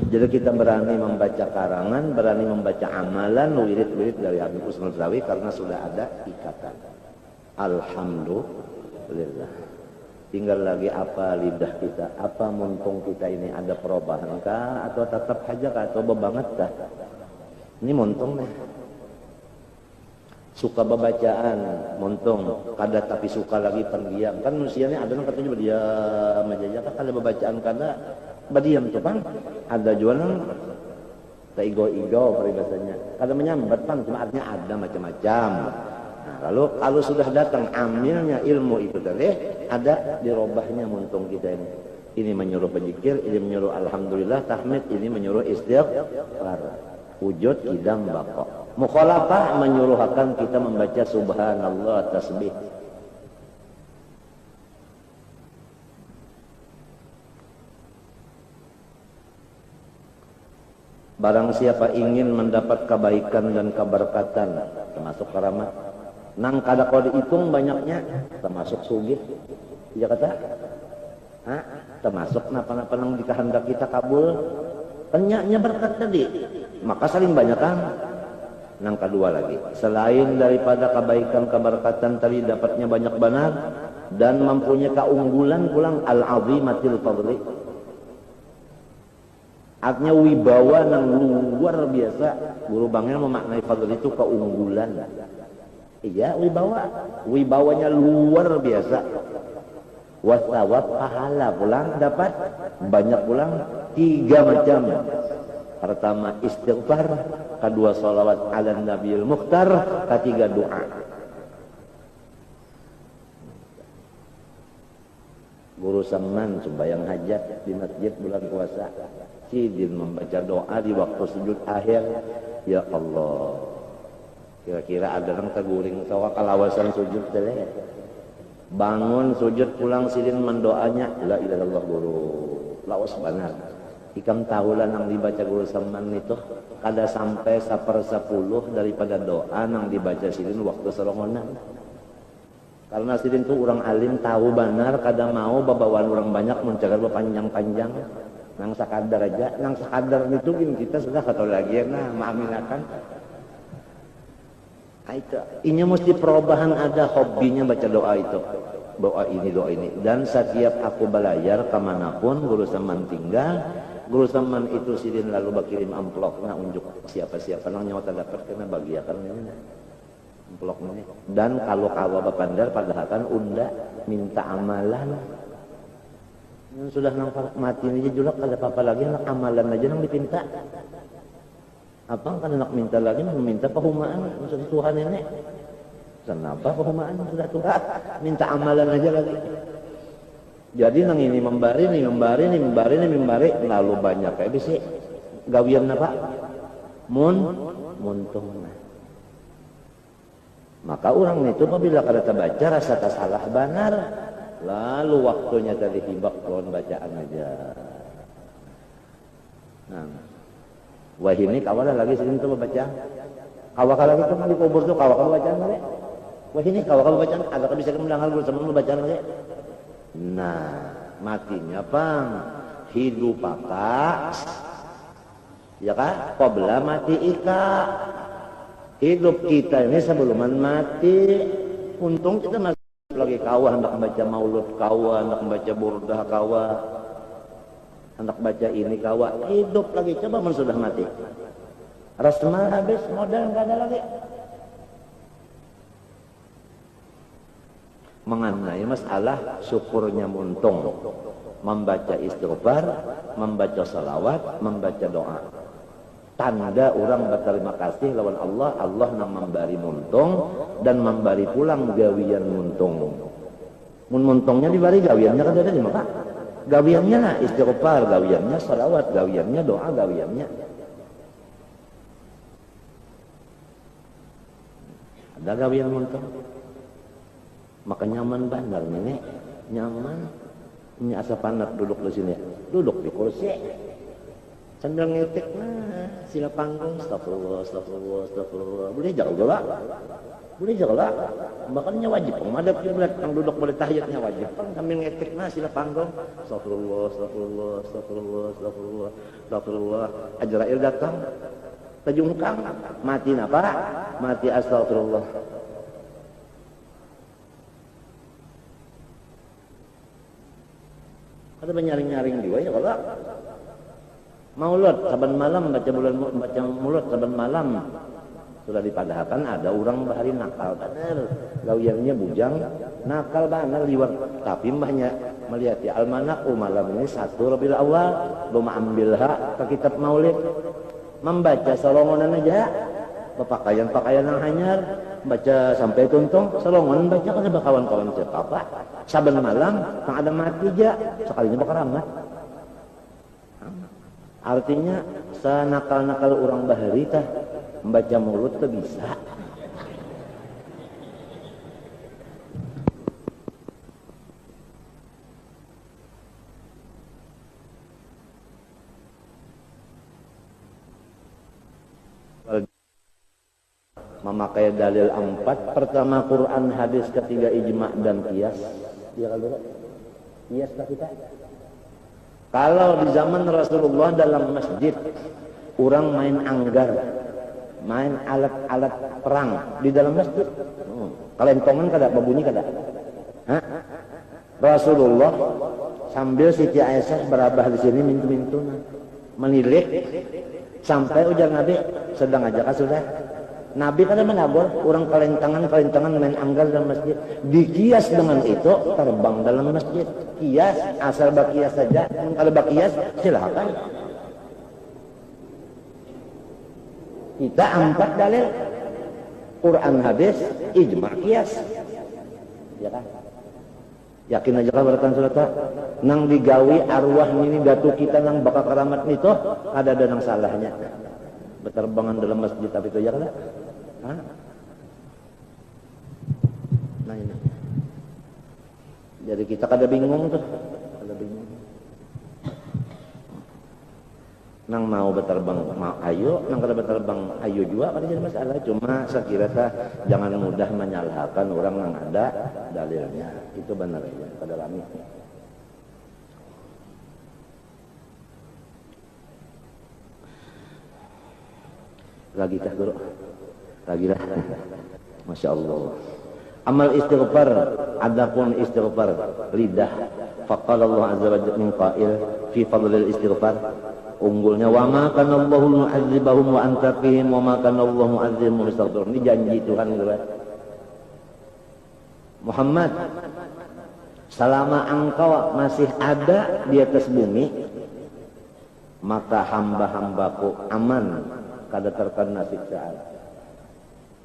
Jadi kita berani membaca karangan, berani membaca amalan, wirid-wirid dari Habib Usman Batawi karena sudah ada ikatan. Alhamdulillah. Tinggal lagi apa lidah kita, apa muntung kita ini ada perubahan kah, atau tetap aja kah, atau bebanget kah? Ini muntung nih. Suka bacaan, muntung. Kada tapi suka lagi pendiam. Kan manusia ini ada yang katanya berdiam aja. Kan kada bacaan kada berdiam tuh kan. Ada jualan taigo-igo peribahasanya. Kada menyambat pan, cuma artinya ada macam-macam. Nah, lalu kalau sudah datang amilnya ilmu itu tadi, ada dirobahnya muntung kita ini. Ini menyuruh berzikir, ini menyuruh alhamdulillah, tahmid, ini menyuruh istighfar. Wujud idam baqa. Mukhalafah menyuruhkan kita membaca subhanallah tasbih. Barang siapa ingin mendapat kebaikan dan keberkatan, termasuk keramat, nang kada kau dihitung banyaknya, termasuk sugih. Iya kata? Hah? Termasuk napa-napa nang dikehendak kita kabul. Penyaknya berkat tadi, maka saling banyakkan. Nang kedua lagi, selain daripada kebaikan keberkatan tadi dapatnya banyak benar dan mempunyai keunggulan pulang al-azimatil fadli. Artinya wibawa nang luar biasa. Guru bangnya memaknai fadl itu keunggulan. Iya, wibawanya luar biasa. Wasawab pahala pulang dapat banyak pulang 3 macam. Pertama istighfar, kedua salawat ala nabiyil mukhtar, ketiga doa. Guru Saman sembahyang hajat di masjid bulan puasa, sidin membaca doa di waktu sujud akhir. Ya Allah, kira-kira ada orang terguring tawa kalawasan sujud teh. Bangun sujud pulang sidin mendoanya la ilaha illallah guru. Lawas benar. Ikam tahulah nang dibaca Guru Saman itu kada sampai 1/10 daripada doa nang dibaca sidin waktu serongonan. Karena sidin itu orang alim tahu benar kada mau babawaan orang banyak mencagar berpanjang-panjang. Nang sakadar aja, nang sakadar itu kita sudah kata lagi nah maaminakan. Itu ini mesti perubahan, ada hobinya baca doa itu. Doa ini dan setiap aku belayar kemanapun Guru Saman tinggal, Guru Saman itu sidin lalu bakirim amplop nah unjuk siapa-siapa nang nyawa terdapat kena bagiakan ini amplop ini. Dan kalau kawa bapandar padahal unda minta amalan yang sudah nang mati aja julak kada apa-apa lagi nak amalan aja nang dipinta apa kan nak minta lagi meminta pahumaan maksud Tuhan ini. Kenapa pahumaan sudah Tuhan minta amalan aja lagi. Jadi nang ini membari lalu banyak kayak bisi gawian apa muntung. Maka orang itu apabila kada terbaca rasa tak salah benar, lalu waktunya tadi hibak lawan bacaan aja. Nah, wah ini kawalah lagi sini tuh baca. Kawak lagi tuh di kubur tuh kawak bacaan lagi. Wah ini kawak bacaan agak bisa kemendangan bersama bacaan lagi. Nah, matinya pang hidup apa? Ya kan? Qabla mati ika. Hidup kita ini sebelum mati. Untung kita masih lagi kawah, hendak baca maulud kawah, hendak baca burdah kawah, hendak baca ini kawah. Hidup lagi, coba sudah mati. Rasma habis, modal nggak ada lagi. Mengenai masalah syukurnya muntung, membaca istighfar, membaca salawat, membaca doa. Tanda orang berterima kasih lawan Allah, Allah nang memberi muntung dan memberi pulang gawian muntung. Muntungnya diberi gawiannya kan ada di maka. Gawiannya lah istighfar, gawiannya salawat, gawiannya doa, gawiannya. Ada gawian muntung. Maka nyaman benar nenek, nyaman. Ini asa panat duduk di sini, duduk di kursi. Sambil ngetik, nah sila panggung, astagfirullah. Boleh jaga lah. Makanya wajib, pemadap juga yang duduk boleh tahiyatnya wajib. Sambil ngetik, nah sila panggung, astagfirullah. Ajrail datang, tajungkang, mati apa? Mati astagfirullah. Ada menyaring-nyaring juga ya kalau maulud saban malam baca mulut saban malam sudah dipadahkan ada orang bahari nakal benar gawiannya bujang nakal benar liwat tapi mbahnya melihat ya almanak malam ini 1 Rabiul Awal belum ambilha ke kitab maulid membaca salongonan aja pakaian yang hanyar baca sampai tuntung salongon baca kan ada kawan-kawan siapa saban malam yang ada mati aja sekalinya bakal ramat. Artinya senakal-nakal orang bahari tah membaca mulut tuh bisa. memakai dalil 4, pertama Quran, hadis, ketiga ijma' dan qiyas. Ya kalau qiyas kita. Kalau di zaman Rasulullah dalam masjid orang main anggar, main alat-alat perang di dalam masjid. Kelentongan kada, babunyi kada. Hah? Rasulullah sambil Siti Aisyah berabah di sini mintu-mintu menilik sampai ujar Nabi sedang aja kan sudah. Nabi kada menabur, orang kelentangan main anggar dalam masjid. Dikias dengan itu terbang dalam masjid. Kias, asal bakias saja. Kalau bakias silakan. Kita 4 dalil. Quran, hadis, ijma', qiyas. Ya kan? Yakin aja kan beratan surata nang digawi arwah ini datu kita nang bakal keramat nito ada nang salahnya. Berterbangan dalam masjid tapi itu ya kan? Hah? Nah ini. Jadi kita kada bingung tuh. Kada bingung. Nang mau berterbang mau ayo, nang kada berterbang ayo juga kada jadi masalah. Cuma saya kira jangan mudah menyalahkan orang yang ada dalilnya. Itu benar ya, kada lami. Lagi kah guru? Lagi lah. Masya Allah. Amal istighfar, adapun istighfar lidah. Faqala Allah azza wa jalla min qail fi fadlil istighfar. Unggulnya wa ma kana Allahu mu'adzibahum wa anta fihim wa ma kana Allahu mu'azzibahum mustaghfirun. Ini janji Tuhan gitu. Muhammad, selama engkau masih ada di atas bumi, maka hamba-hambaku aman kada terkena siksaan.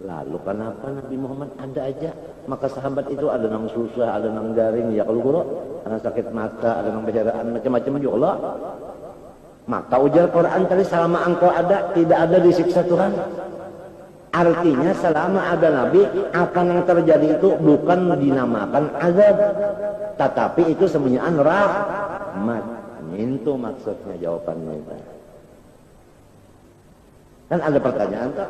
Lalu kenapa Nabi Muhammad ada aja? Maka sahabat itu ada nang susah, ada nang garing, ya kalau guru, ada sakit mata, ada nang bejaraan, macam-macam juga Allah. Maka ujar Quran tadi selama engkau ada, tidak ada disiksa Tuhan. Artinya selama ada Nabi, apa yang terjadi itu bukan dinamakan azab, tetapi itu sebenarnya rahmat. Itu maksudnya jawabannya itu. Kan ada pertanyaan tak?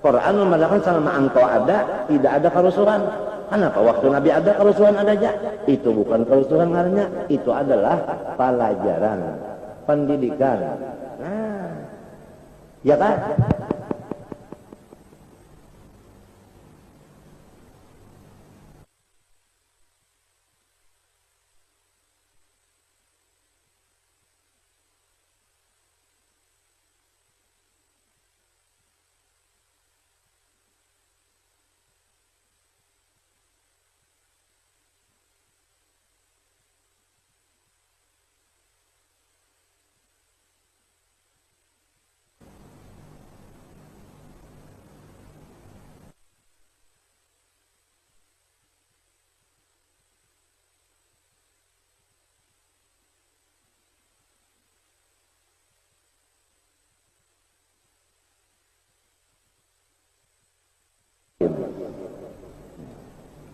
Quran memandangkan selama engkau ada, tidak ada kerusuhan. Kenapa waktu Nabi ada kerusuhan ada aja? Itu bukan kerusuhan karena itu adalah pelajaran, pendidikan. Nah, ya kan?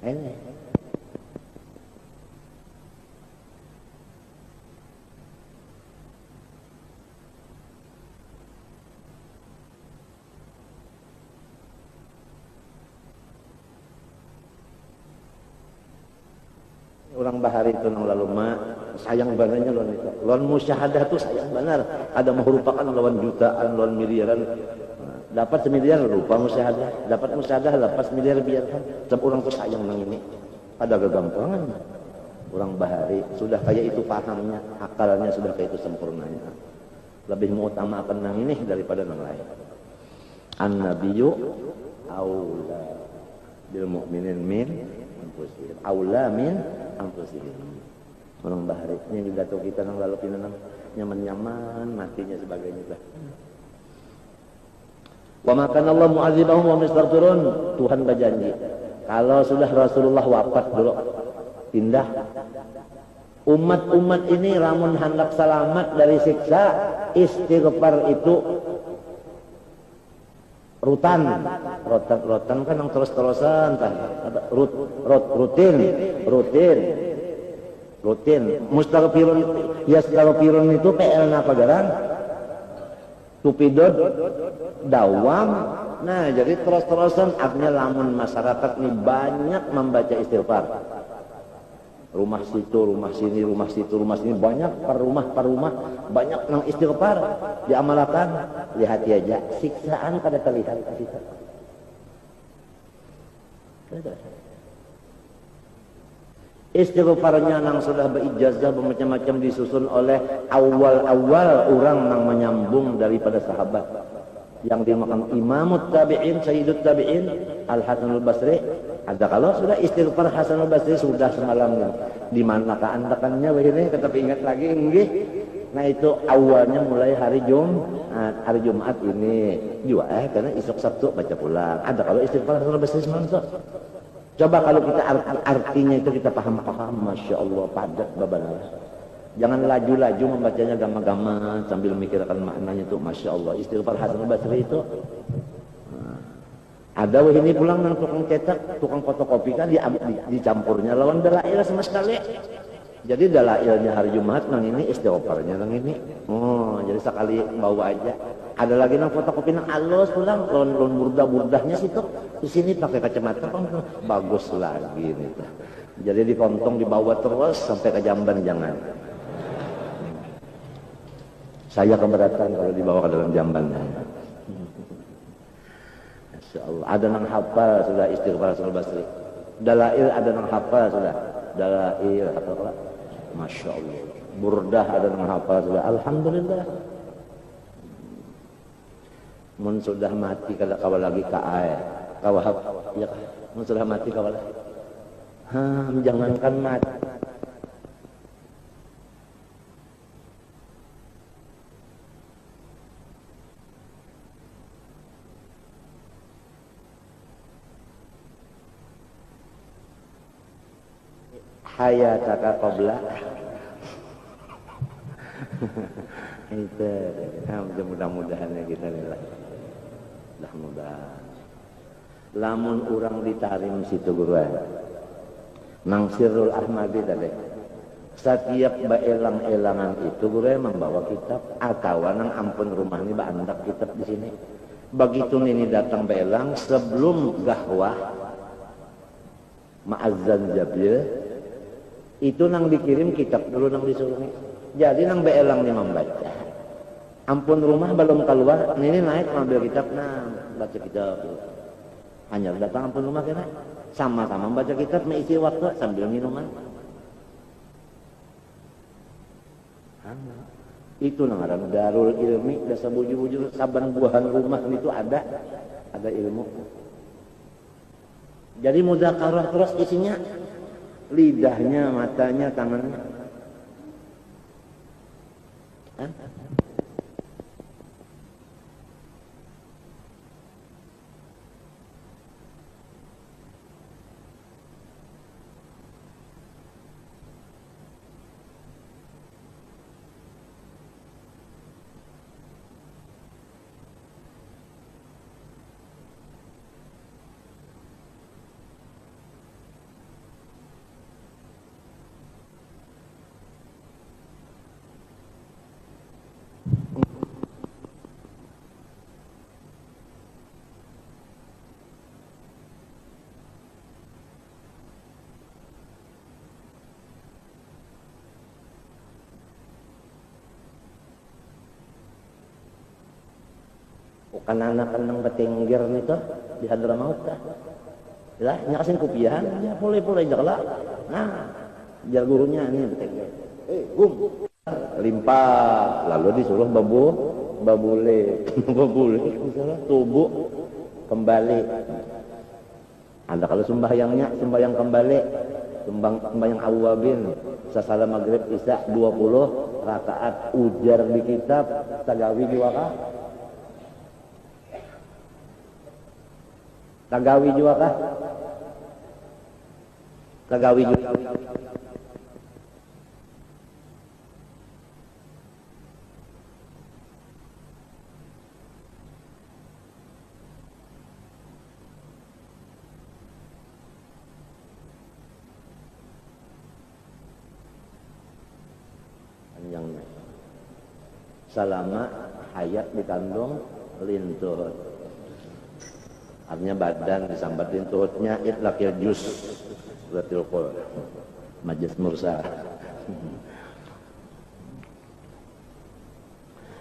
Ini. Orang bahari itu nang lalu sayang banarnya lawan itu. Lawan musyahadah tuh sayang benar. Ada merupakan lawan jutaan, lawan miliaran. Dapat semiliar lupa musyahadah, dapat musyahadah lepas miliar biarkan. Sebab orang tuh sayang nang ini. Ada kegampangan. Orang bahari sudah kayak itu pahamnya, akalnya sudah kayak itu sempurnanya. Lebih mengutamakan nang ini daripada nang lain. An-nabiyyu aula bil mu'minin min anfusihim. Aula min anfusihim. Orang bahari ini juga tuh kita nang lalu pinanang nyaman-nyaman matinya sebagainya lah. Wa makan Allah mu'adzibahum wa mistaghfirun. Tuhan berjanji kalau sudah Rasulullah wafat dulu pindah umat-umat ini ramun hendak selamat dari siksa istighfar itu rutan kan yang terus-terusan kan rutin mustaghfirun yastaghfirun itu PL apa garang tupidot dawam. Nah, jadi terus-terusan artinya lamun masyarakat ini banyak membaca istighfar. Rumah situ, rumah sini, rumah situ, rumah sini, banyak per rumah banyak nang istighfar diamalkan. Lihat aja siksaan kada terlihat kita. Istighfarnya nang sudah berijazah bermacam-macam disusun oleh awal-awal orang nang menyambung daripada sahabat yang dimakan Imamut Tabi'in, Sayyidut Tabi'in, Al-Hasan Al-Basri. Ada kalau sudah istighfar Hasan Al-Basri sudah semalam di mana keantakannya begini, tetapi ingat lagi nggih. Nah itu awalnya mulai hari Jumat ini juga karena esok Sabtu baca pulang. Ada kalau istighfar Hasan Al-Basri semalam. Coba kalau kita artinya itu kita paham, Masya Allah padat babalah. Jangan laju-laju membacanya gama-gama sambil memikirkan maknanya itu. Masya Allah istighfar Hasan Al-Basri itu. Ada ini pulang nang tukang cetak, tukang fotokopi kan dicampurnya lawan dalail sama sekali. Jadi dalailnya hari Jumat nang ini, istighfarnya nang ini. Oh, jadi sekali bawa aja. Ada lagi nang fotokopi nang alus pulang lawan burdah-burdahnya situ. Di sini pakai kacamata kan bagus lagi nih. Jadi dikontong dibawa terus sampai ke jamban jangan. Saya keberatan kalau dibawa ke dalam jamban. Masya Allah. Ada nang hafal sudah istighfar Hasan Al-Basri. Dalail ada nang hafal sudah. Dalail hafal. Masya Allah. Burdah ada nang hafal sudah. Alhamdulillah. Mun sudah mati kalau kawal lagi ka ae. Kawal ya. Mun sudah mati kawal. Jangankan mati. Hayataka qabla itu mudah-mudahan ya kita lihat mudah-mudahan lamun orang ditarim situ guru nang Sirrul Ahmadi tadi setiap baelang-elangan itu guru membawa kitab atau nang ampun rumah ini bandak kitab di sini begitu ini datang baelang sebelum gahwah ma'azzan jabil itu nang dikirim kitab dulu nang disuruh. Jadi nang beelang nih membaca. Ampun rumah belum keluar, ini naik ngambil kitab, nah baca kitab. Hanya datang ampun rumah kena sama-sama baca kitab, mengisi waktu sambil minuman. Itu nang ada darul ilmi, dasa bujur-bujur saban buahan rumah itu ada ilmu. Jadi mudzakarah terus isinya. Lidahnya, matanya, tangannya. Bukan anak-anak nang betenggir nito di Hadramaut dah. Lah, nya kasih kupiah, ya boleh-boleh aja lah. Nah, jar gurunya ini betenggir. Gum. Limpah, lalu disuruh babule misalnya tubuh kembali. Anda kalau sembahyang kembali, sembahyang awabin, sasalah maghrib isya 20 rakaat ujar di kitab tagawi juga kah? Tagawi juga kah? Tagawi juga. Panjangnya. Salama hayat dikandung lintut. Artinya badan disambat lintutnya itlaqil juz berarti qul majlis mursal.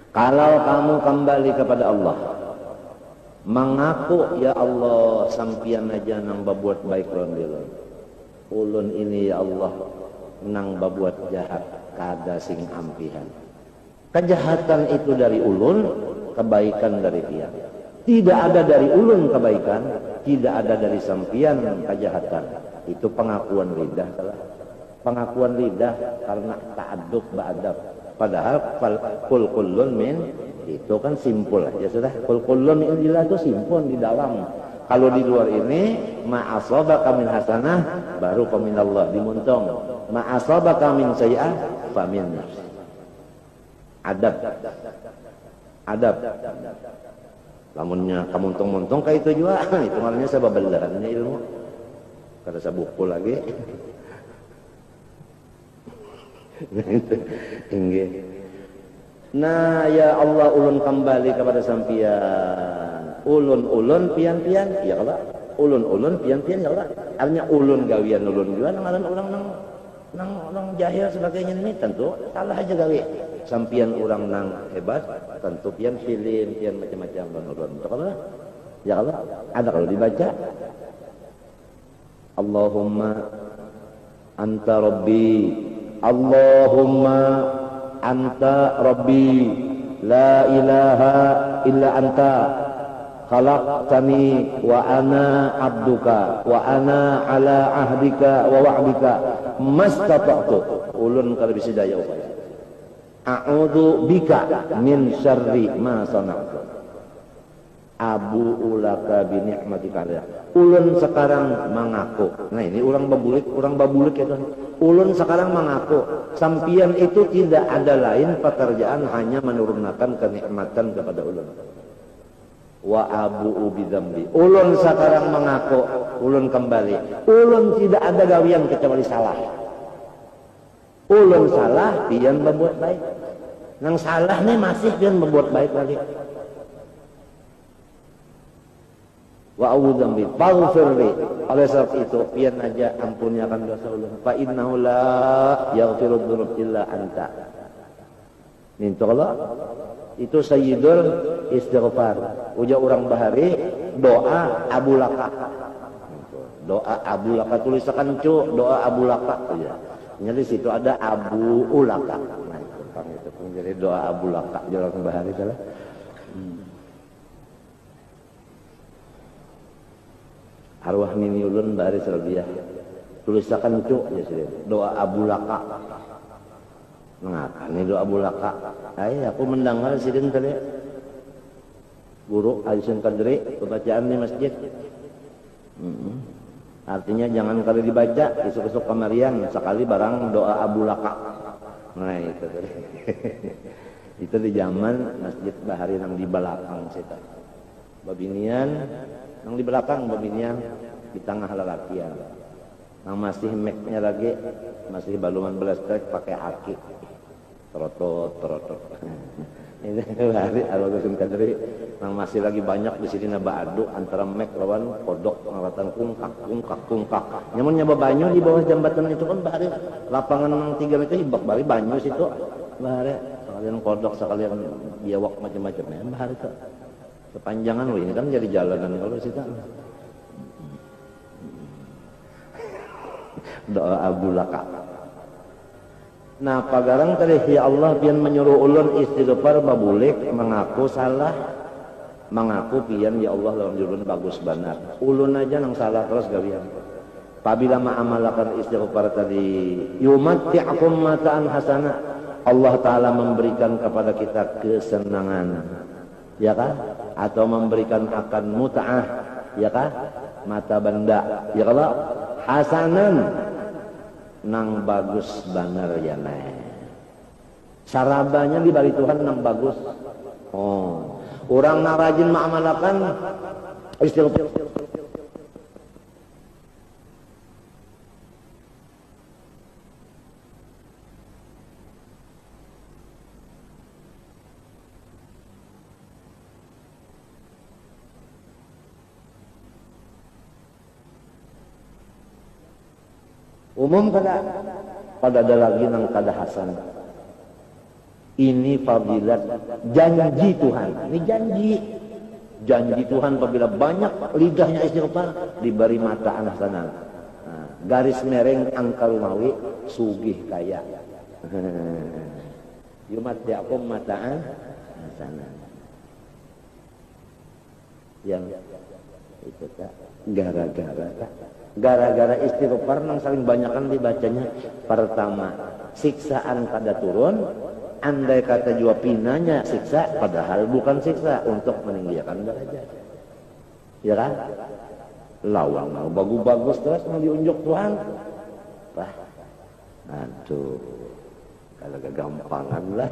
Kalau kamu kembali kepada Allah, mengaku ya Allah sampian aja nang babuat baik rondelon. Ulun ini ya Allah nang babuat jahat kada sing ampihan. Kejahatan itu dari ulun, kebaikan dari pian. Tidak ada dari ulun kebaikan, tidak ada dari sampian kejahatan. Itu pengakuan lidah. Pengakuan lidah karena ta'addub ba'adab. Padahal kul kullun min itu kan simpul ya sudah. Kul kullun min indillah itu simpul di dalam. Kalau di luar ini ma'asabaka min hasanah baru faminallah dimuntong. Ma'asabaka min sayyi'ah famin nafsi. Adab. Lamunnya kamuntong-muntong kayak itu juga itu ngarannya sababalahannya ilmu. Kada sabuku lagi. Nah ya Allah ulun kembali kepada sampian. Ulun pian-pian ya Allah. Ulun pian-pian ya Allah. Artinya ulun gawian ulun juga ngaran orang nang jahil sebagainya ini tentu salah aja gawe. Sampian orang nang hebat tentu pian film, pian macam-macam ulun. Allah ya Allah ada kalau dibaca Allahumma anta rabbi Allahumma anta rabbi la ilaha illa anta khalaqtani wa ana abduka wa ana ala ahdika wa wa'dika mastata'tu ulun kada bisa daya upaya a'udzu bika min syarri ma sana'tu abu ulaka bi ni'matika ulun sekarang mengaku. Nah ini orang babulik ya kan. Ulun sekarang mengaku sampian itu tidak ada lain pekerjaan hanya menurunkan kenikmatan kepada ulun. Wa abu bidzambi. Ulun sekarang mengaku, ulun kembali. Ulun tidak ada gawian kecuali salah. Ulun salah, pian berbuat baik. Nang salah nih masih pian berbuat baik lagi. Wa a'udzambi faghfirli oleh sebab itu pian aja ampunyakan dosa ulun fa innahu la yaghfiru dzunub illa anta minta Allah itu sayyidul istighfar uja orang bahari doa Abu Laka tulisakan cu doa Abu Laka ya jadi situ ada Abu Ulaka nah itu jadi doa Abu Laka orang bahari salah arwah nini ulun bari serbiah tulisakan cuk ya sih doa Abu Laka ngakani doa Abu Laka aku mendengar sidin tadi guru Aisyun Kadri pembacaan di masjid artinya jangan kali dibaca isuk-isuk kamarian sekali barang doa Abu Laka nah itu tadi itu di zaman masjid bahari nang di belakang situ babinian yang di belakang babinian di tengah lelakian yang masih make-nya lagi masih baluman belas trek pakai aki terotot ini hari Al-Ghazim Kadri yang masih lagi banyak di sini naba adu antara make lawan kodok ngawatan kungkak nyamun nyaba banyu di bawah jembatan itu kan bahari lapangan 3 meter ibak bari banyu situ bahari sekalian kodok sekalian biawak macam-macam ya bahari itu kepanjangan loh ini kan jadi jalanan kalau situ doa Abu Laka nah pagarang tadi ya Allah pian menyuruh ulun istighfar babulik mengaku salah mengaku pian ya Allah lawan ulun bagus benar ulun aja nang salah terus gawian apabila ma'amalakan istighfar tadi yumatti'akum mata'an hasanah Allah Ta'ala memberikan kepada kita kesenangan ya kan atau memberikan akan mut'ah ya kan mata benda ya kalau hasanan nang bagus banar ya nah sarabanya dibagi Tuhan nang bagus orang nang rajin ma'amalakan istighfar Umum kada pada ada lagi nang kada hasan. Ini fadilat janji Tuhan. Ini janji Tuhan apabila banyak lidahnya istighfar diberi mataan hasanah. Nah, garis mereng angka rumawi sugih kaya. Yumat diakum mataan hasanah. Yang itu tak gara-gara istighfar nang saling banyakan dibacanya. Pertama, siksaan kada turun. Andai kata jua pinanya siksa, padahal bukan siksa untuk meninggikan derajat. Ya kan? Lawang mau bagus-bagus terus mau diunjuk Tuhan. Wah, aduh, kalau kegampangan lah.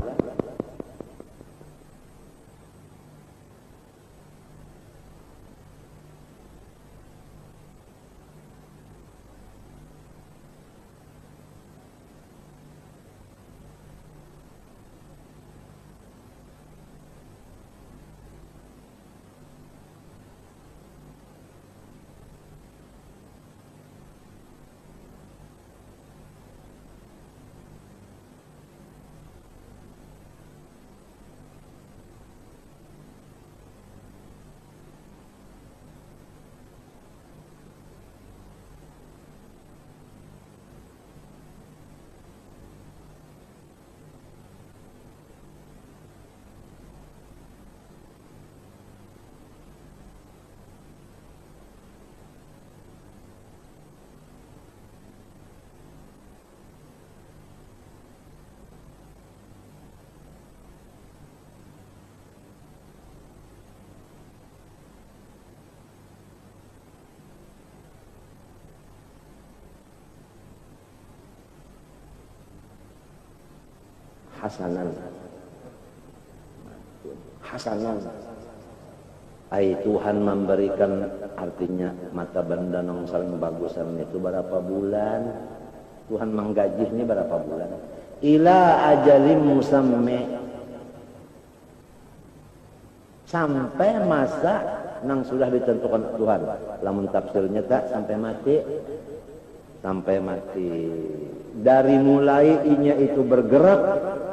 Hasanan ai Tuhan memberikan, artinya mata benda nang saling bagusan itu berapa bulan Tuhan menggaji ini berapa bulan ila ajalim musammi, sampai masa nang sudah ditentukan Tuhan. Lamun tafsirnya tak sampai mati. Dari mulai inya itu bergerak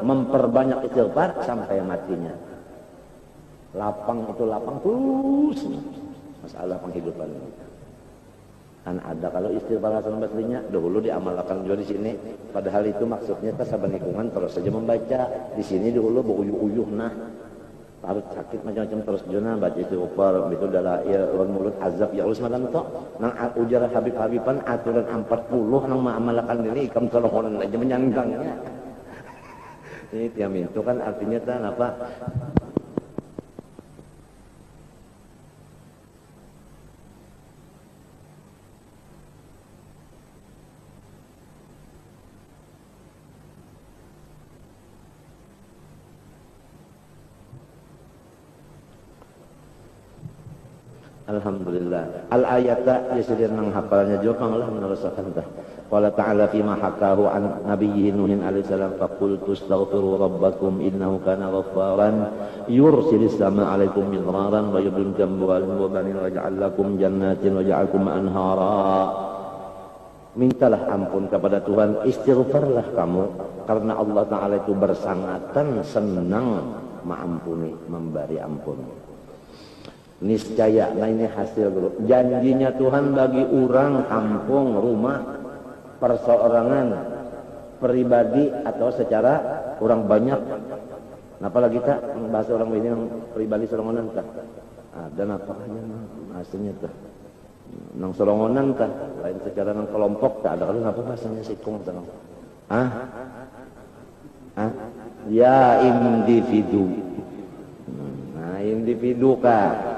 memperbanyak istighfar sampai matinya. Lapang itu lapang terus masalah penghidupan. Kan ada kalau istighfar hasan baslinya dahulu diamalkan juga di sini. Padahal itu maksudnya kita saban lingkungan terus saja membaca. Di sini dahulu beuyuh-uyuh nah. Harus sakit macam-macam terus juna baca istighfar itu adalah ya mulut azab ya Allah semacam itu. Nang ujar Habib-habiban aturan 40 nang mengamalkan ini ikam tolongan aja menyanggangnya. Ini tiap itu kan artinya kan apa? Alhamdulillah. Al-ayata yasidir nang hafalnya juga Allah meneruskan tah. Qala ta'ala fi ma hakahu an nabiyyi Nuhin alaihi salam faqultu astaghfiru rabbakum innahu kana ghaffaran yursilis samaa 'alaikum midraran wa yumdidukum bi'amwalin wa banin wa yaj'al lakum jannatin wa yaj'alakum anhara. Mintalah ampun kepada Tuhan, istighfarlah kamu karena Allah Ta'ala itu bersangatan senang mengampuni, memberi ampun. Niscaya, nah ini hasil dulu. Janjinya Tuhan bagi orang, kampung, rumah, perseorangan, pribadi atau secara orang banyak. Apalagi tak bahasa orang ini yang pribadi serongonan tak. Dan apakahnya bahasanya tak. Nang serongonan tak. Lain secara nang kelompok tak ada. Kalau apa bahasanya sikung tak. Ya individu. Nah individu kah.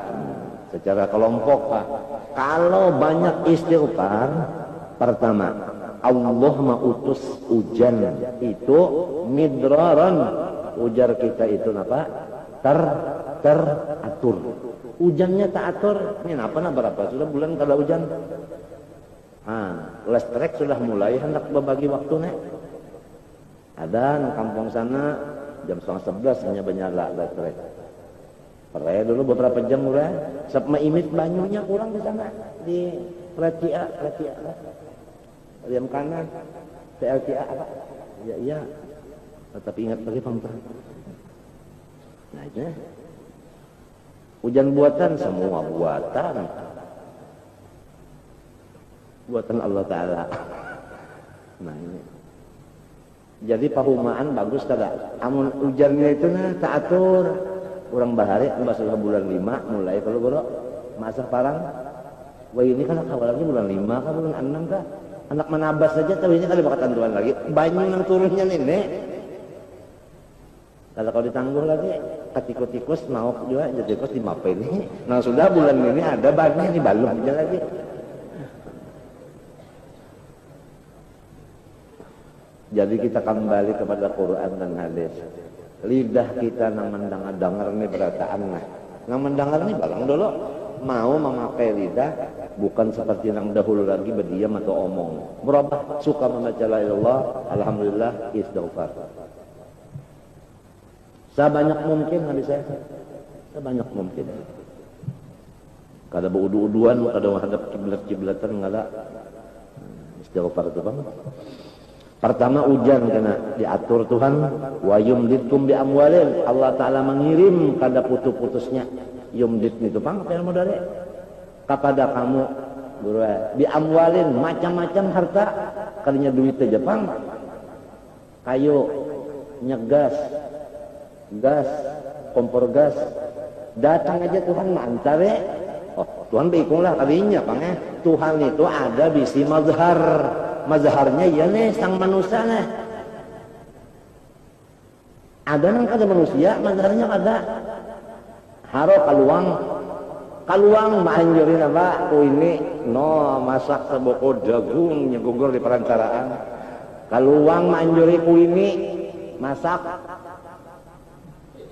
Secara kelompok Pak. Kalau banyak istighfar, pertama Allah mengutus hujan itu midraran, ujar kita itu apa? Teratur. Hujannya tak atur. Ini apa berapa sudah bulan kada hujan? Listrik sudah mulai hendak berbagi waktu nek. Ada di kampung sana jam 10:30 hanya menyala listrik. Peraya dulu beberapa jam udah, sama imit banyunya kurang di sana di Ratia. Rem kanan. PLTA apa? Ya iya. Tapi ingat lagi pamper. Nah itu. Hujan buatan semua buatan. Buatan Allah Ta'ala. Nah ini. Jadi pahumaan bagus kada. Amun hujannya itu nah taatur. Urang bahari masalah bulan 5 mulai kalau goro masa parang. Wah ini kan awalnya bulan 5 kan bulan 6 kan. Anak menabas saja tapi ini kali bakal tentuan lagi. Banyu yang turunnya nenek. Kalau ditangguh lagi tikus-tikus mau juga jadi tikus di mapa ini. Nah sudah bulan ini ada bannya ini balum aja lagi. Jadi kita kembali kepada Quran dan hadis. Lidah kita nang mendengar nih berataan nah. Nang mendengar nih balang dulu mau memakai lidah bukan seperti yang dahulu lagi berdiam atau omong. Berubah suka membaca la ilallah, alhamdulillah istighfar. Sebanyak mungkin habis saya. Sebanyak mungkin. Kada beudu-uduan, kada menghadap kiblat-kiblatan ngada. Istighfar itu Bang. Pertama hujan kena diatur Tuhan, wa yumditkum bi amwalin. Allah Taala mengirim kada putus-putusnya. Yumdit itu Bang, apa yang mau dari? Kepada kamu guru bi amwalin macam-macam harta, kalinya duit aja Bang. Kayu, nyegas, gas, kompor gas. Datang aja Tuhan mantar ya. Oh, Tuhan beikunglah kalinya Bang ya. Tuhan itu ada bisi mazhar. Mazharnya ya nih sang manusia nih. Ada nang kada manusia, mazharnya ada. Haro kaluang maanjurin apa? Ku ini no masak seboko jagung nyegugur di perantaraan. Kaluang maanjuri ku ini masak.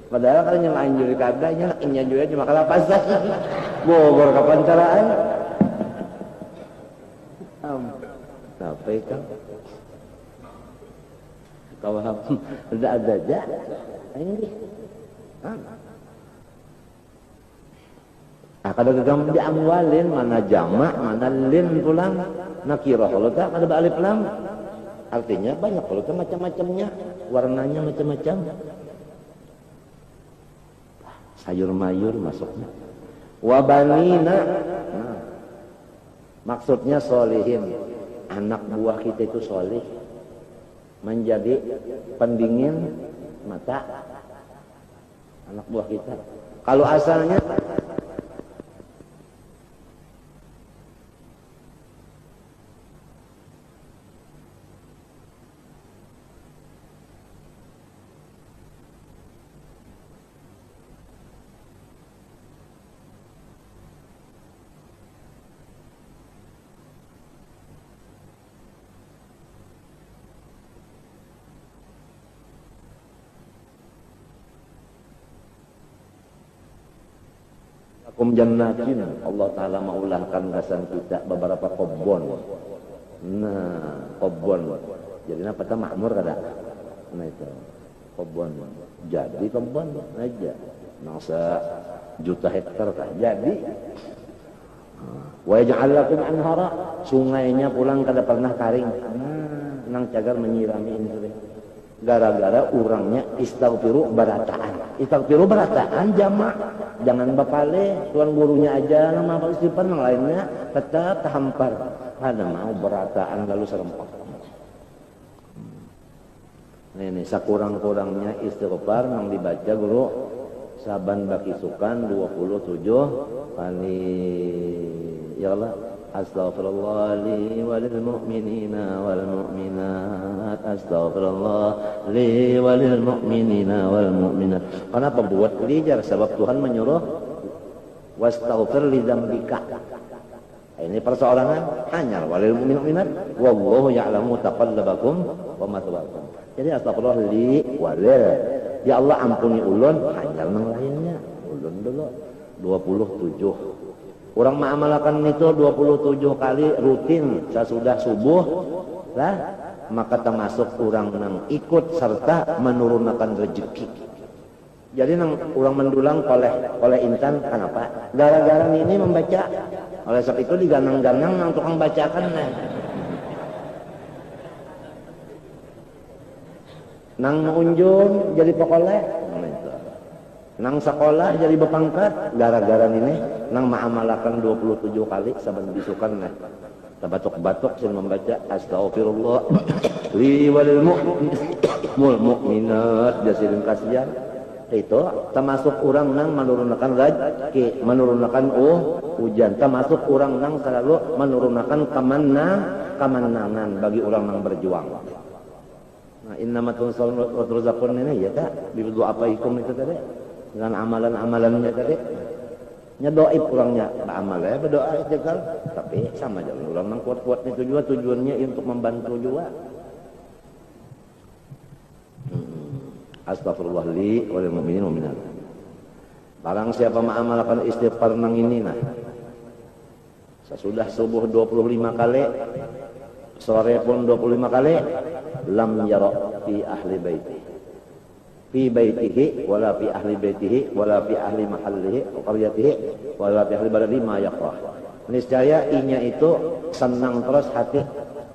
Padahal kan yang maanjuri kadanya inyanjuri cuma kalapasan. Bogor ke perantaraan. Sampai kan kau ada aja ini kada gegam di amwalin mana jamak mana lin pulang nakirah kalau tak kada alif lam artinya banyak kalau tak macam-macamnya warnanya macam-macam sayur mayur masuknya wabanina nah, maksudnya solihin anak buah kita itu soleh menjadi pendingin mata anak buah kita. Kalau asalnya jannatin Allah Ta'ala maulahkan gasan kita beberapa kebun. Nah kebun jadi apa tak makmur kada nah itu kebun jadi kebun aja nangsa juta hektar kah jadi wa yaj'al lakum anhara sungainya pulang kada pernah karing nang cagar menyirami ini gara-gara urangnya istighfiru barataan jamak jangan bapale tuan gurunya aja nama istighfar yang lainnya tetap tahampar ada mau barataan lalu serempak ini sakurang-kurangnya istighfar yang dibaca guru saban baki sukan 27 kali ya Allah astaghfirullah li walil mu'minina wal mu'minat astaghfirullah li walil mu'minina wal mu'minat. Kenapa buat lijar? Sebab Tuhan menyuruh wastaghfir li dzambika. Ini persoalan hanya walil mu'minat wallahu ya'lamu taqallabakum wa mathwaakum. Jadi astaghfirullah li walil ya Allah ampuni ulun hanya nang lainnya ulun dulu 27. Orang mengamalkan itu 27 kali rutin sesudah subuh lah maka termasuk orang yang ikut serta menurunkan rezeki. Jadi nang orang mendulang oleh insan kenapa? Gara-gara ini membaca. Oleh sebab itu diganang-ganang nang tukang bacakan nah. Nang unjun jadi pokoleh, nang sekolah jadi bepangkat gara-gara ini nang ma'amalakan 27 kali saban bisukan nah batuk-batuk sin membaca astaghfirullah li walil mu'minat jasirin kasihan itu termasuk orang nang menurunkan rezeki menurunkan hujan termasuk orang nang selalu menurunkan kemenangan bagi orang nang berjuang. Nah innamatun sallallahu ini ya tak bidu apa ikum itu tadi dengan amalan-amalannya tadi nyedoib kurangnya beramal ya berdoa aja kan tapi sama aja orang nang kuat-kuat itu juga tujuannya untuk membantu juga. Astagfirullah li walil mu'minin mu'minat. Barang siapa mengamalkan istighfar nang ini nah sesudah subuh 25 kali sore pun 25 kali lam yara fi ahli baiti fi baitihi wala fi ahli baitihi wala fi ahli mahallihi wa qaryatihi wala fi ahli baladihi ma yakrah. Niscaya inya itu senang terus hati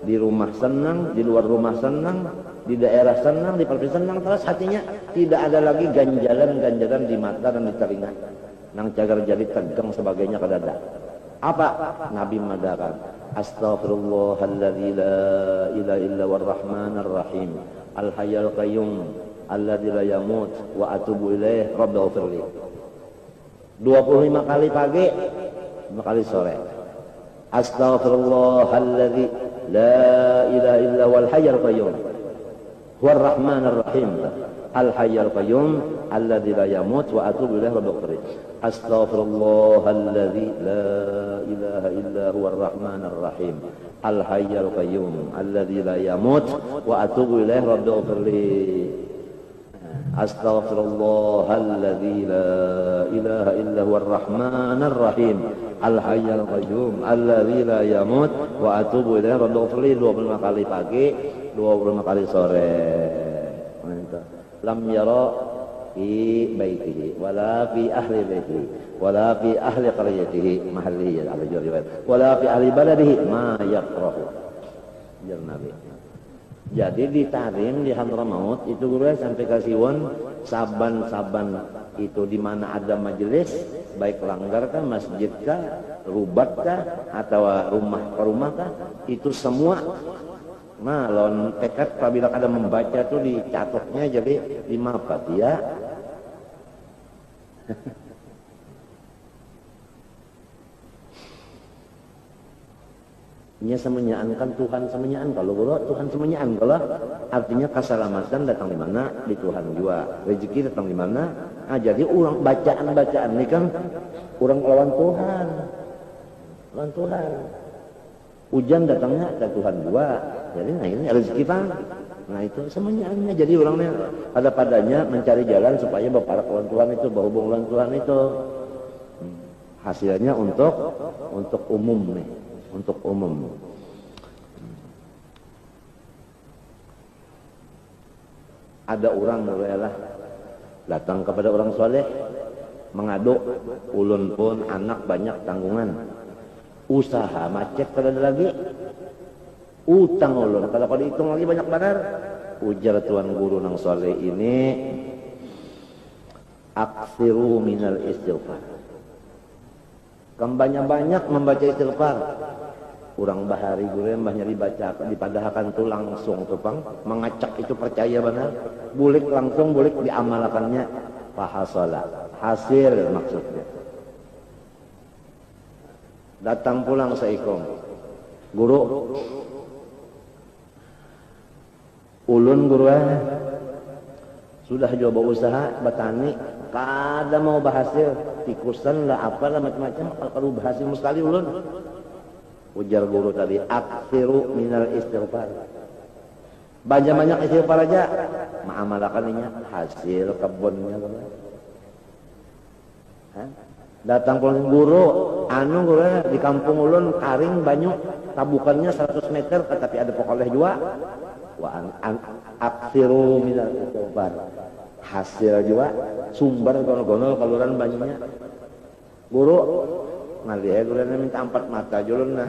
di rumah senang, di luar rumah senang, di daerah senang, di provinsi senang terus hatinya tidak ada lagi ganjalan-ganjalan di mata dan di telinga. Nang cagar jadi tegang sebagainya ke dada. Apa? Nabi mengatakan astaghfirullahalladzi la ilaha illa huwar rahmanir rahim al hayyul qayyum alladzi la yamut wa atubu ilaih rabbighfirli 25 kali pagi 5 kali sore astaghfirullahalladzi la ilaha illa huwal hayyul qayyum huwar rahmanir rahim al hayyul qayyum alladzi la yamut wa atubu ilaih rabbighfirli astaghfirullahalladzi la ilaha illa huwar rahmanir rahim al hayyul qayyum alladzi la yamut wa atubu ilaih rabbighfirli astaghfirullahalladzi la ilaha illa huwar rahmanir rahim al hayyul qayyum alladzi la yamut wa atubu ilaih rabbighfirli 25 kali pagi 25 kali sore. Lam yara fi baitihi wala fi ahli baitihi wala fi ahli qaryatihi mahallihi ala riwayat wala fi ahli baladihi ma yakrahu jar Nabi. Jadi di Tarim di Hadramaut itu guru sampai kasiwon saban-saban itu di mana ada majelis baik langgar kah masjid kah rubat kah atau rumah ke rumah kah itu semua nah lawan tekad apabila ada membaca tuh dicatatnya jadi 5 Fatihah nya semenyaan kan Tuhan semenyaan kalau Tuhan semenyaan kalau artinya keselamatan datang di mana di Tuhan juga rezeki datang di mana jadi ulang bacaan ini kan orang lawan Tuhan hujan datangnya ke Tuhan juga jadi nah ini rezeki kita nah itu semenyaannya jadi orangnya pada padanya mencari jalan supaya berparak lawan Tuhan itu berhubung lawan Tuhan itu hasilnya untuk umum nih untuk umum. Ada orang mulailah datang kepada orang soleh mengadu ulun pun anak banyak tanggungan usaha macet kalau ada lagi utang ulun kalau dihitung lagi banyak benar ujar tuan guru nang soleh ini aksiru minal istighfar banyak-banyak membaca istighfar urang bahari guru mbahnya dibaca dipadahkan tuh langsung tupang mengacak itu percaya benar bulik langsung bulik diamalkannya fahasola hasil maksudnya datang pulang seikom guru ulun guru sudah coba usaha batani kada mau berhasil tikusan lah apalah macam-macam kalau berhasil mustahil ulun ujar guru tadi aksiru minal istighfar banyak-banyak istighfar aja mengamalkannya hasil kebunnya datang pulang guru guru di kampung ulun karing banyak tabukannya 100 meter tetapi ada pokoleh juga aksiru minal istighfar hasil juga sumber gonol-gonol kaluran banyaknya guru ngali guru minta 4 mata julun nah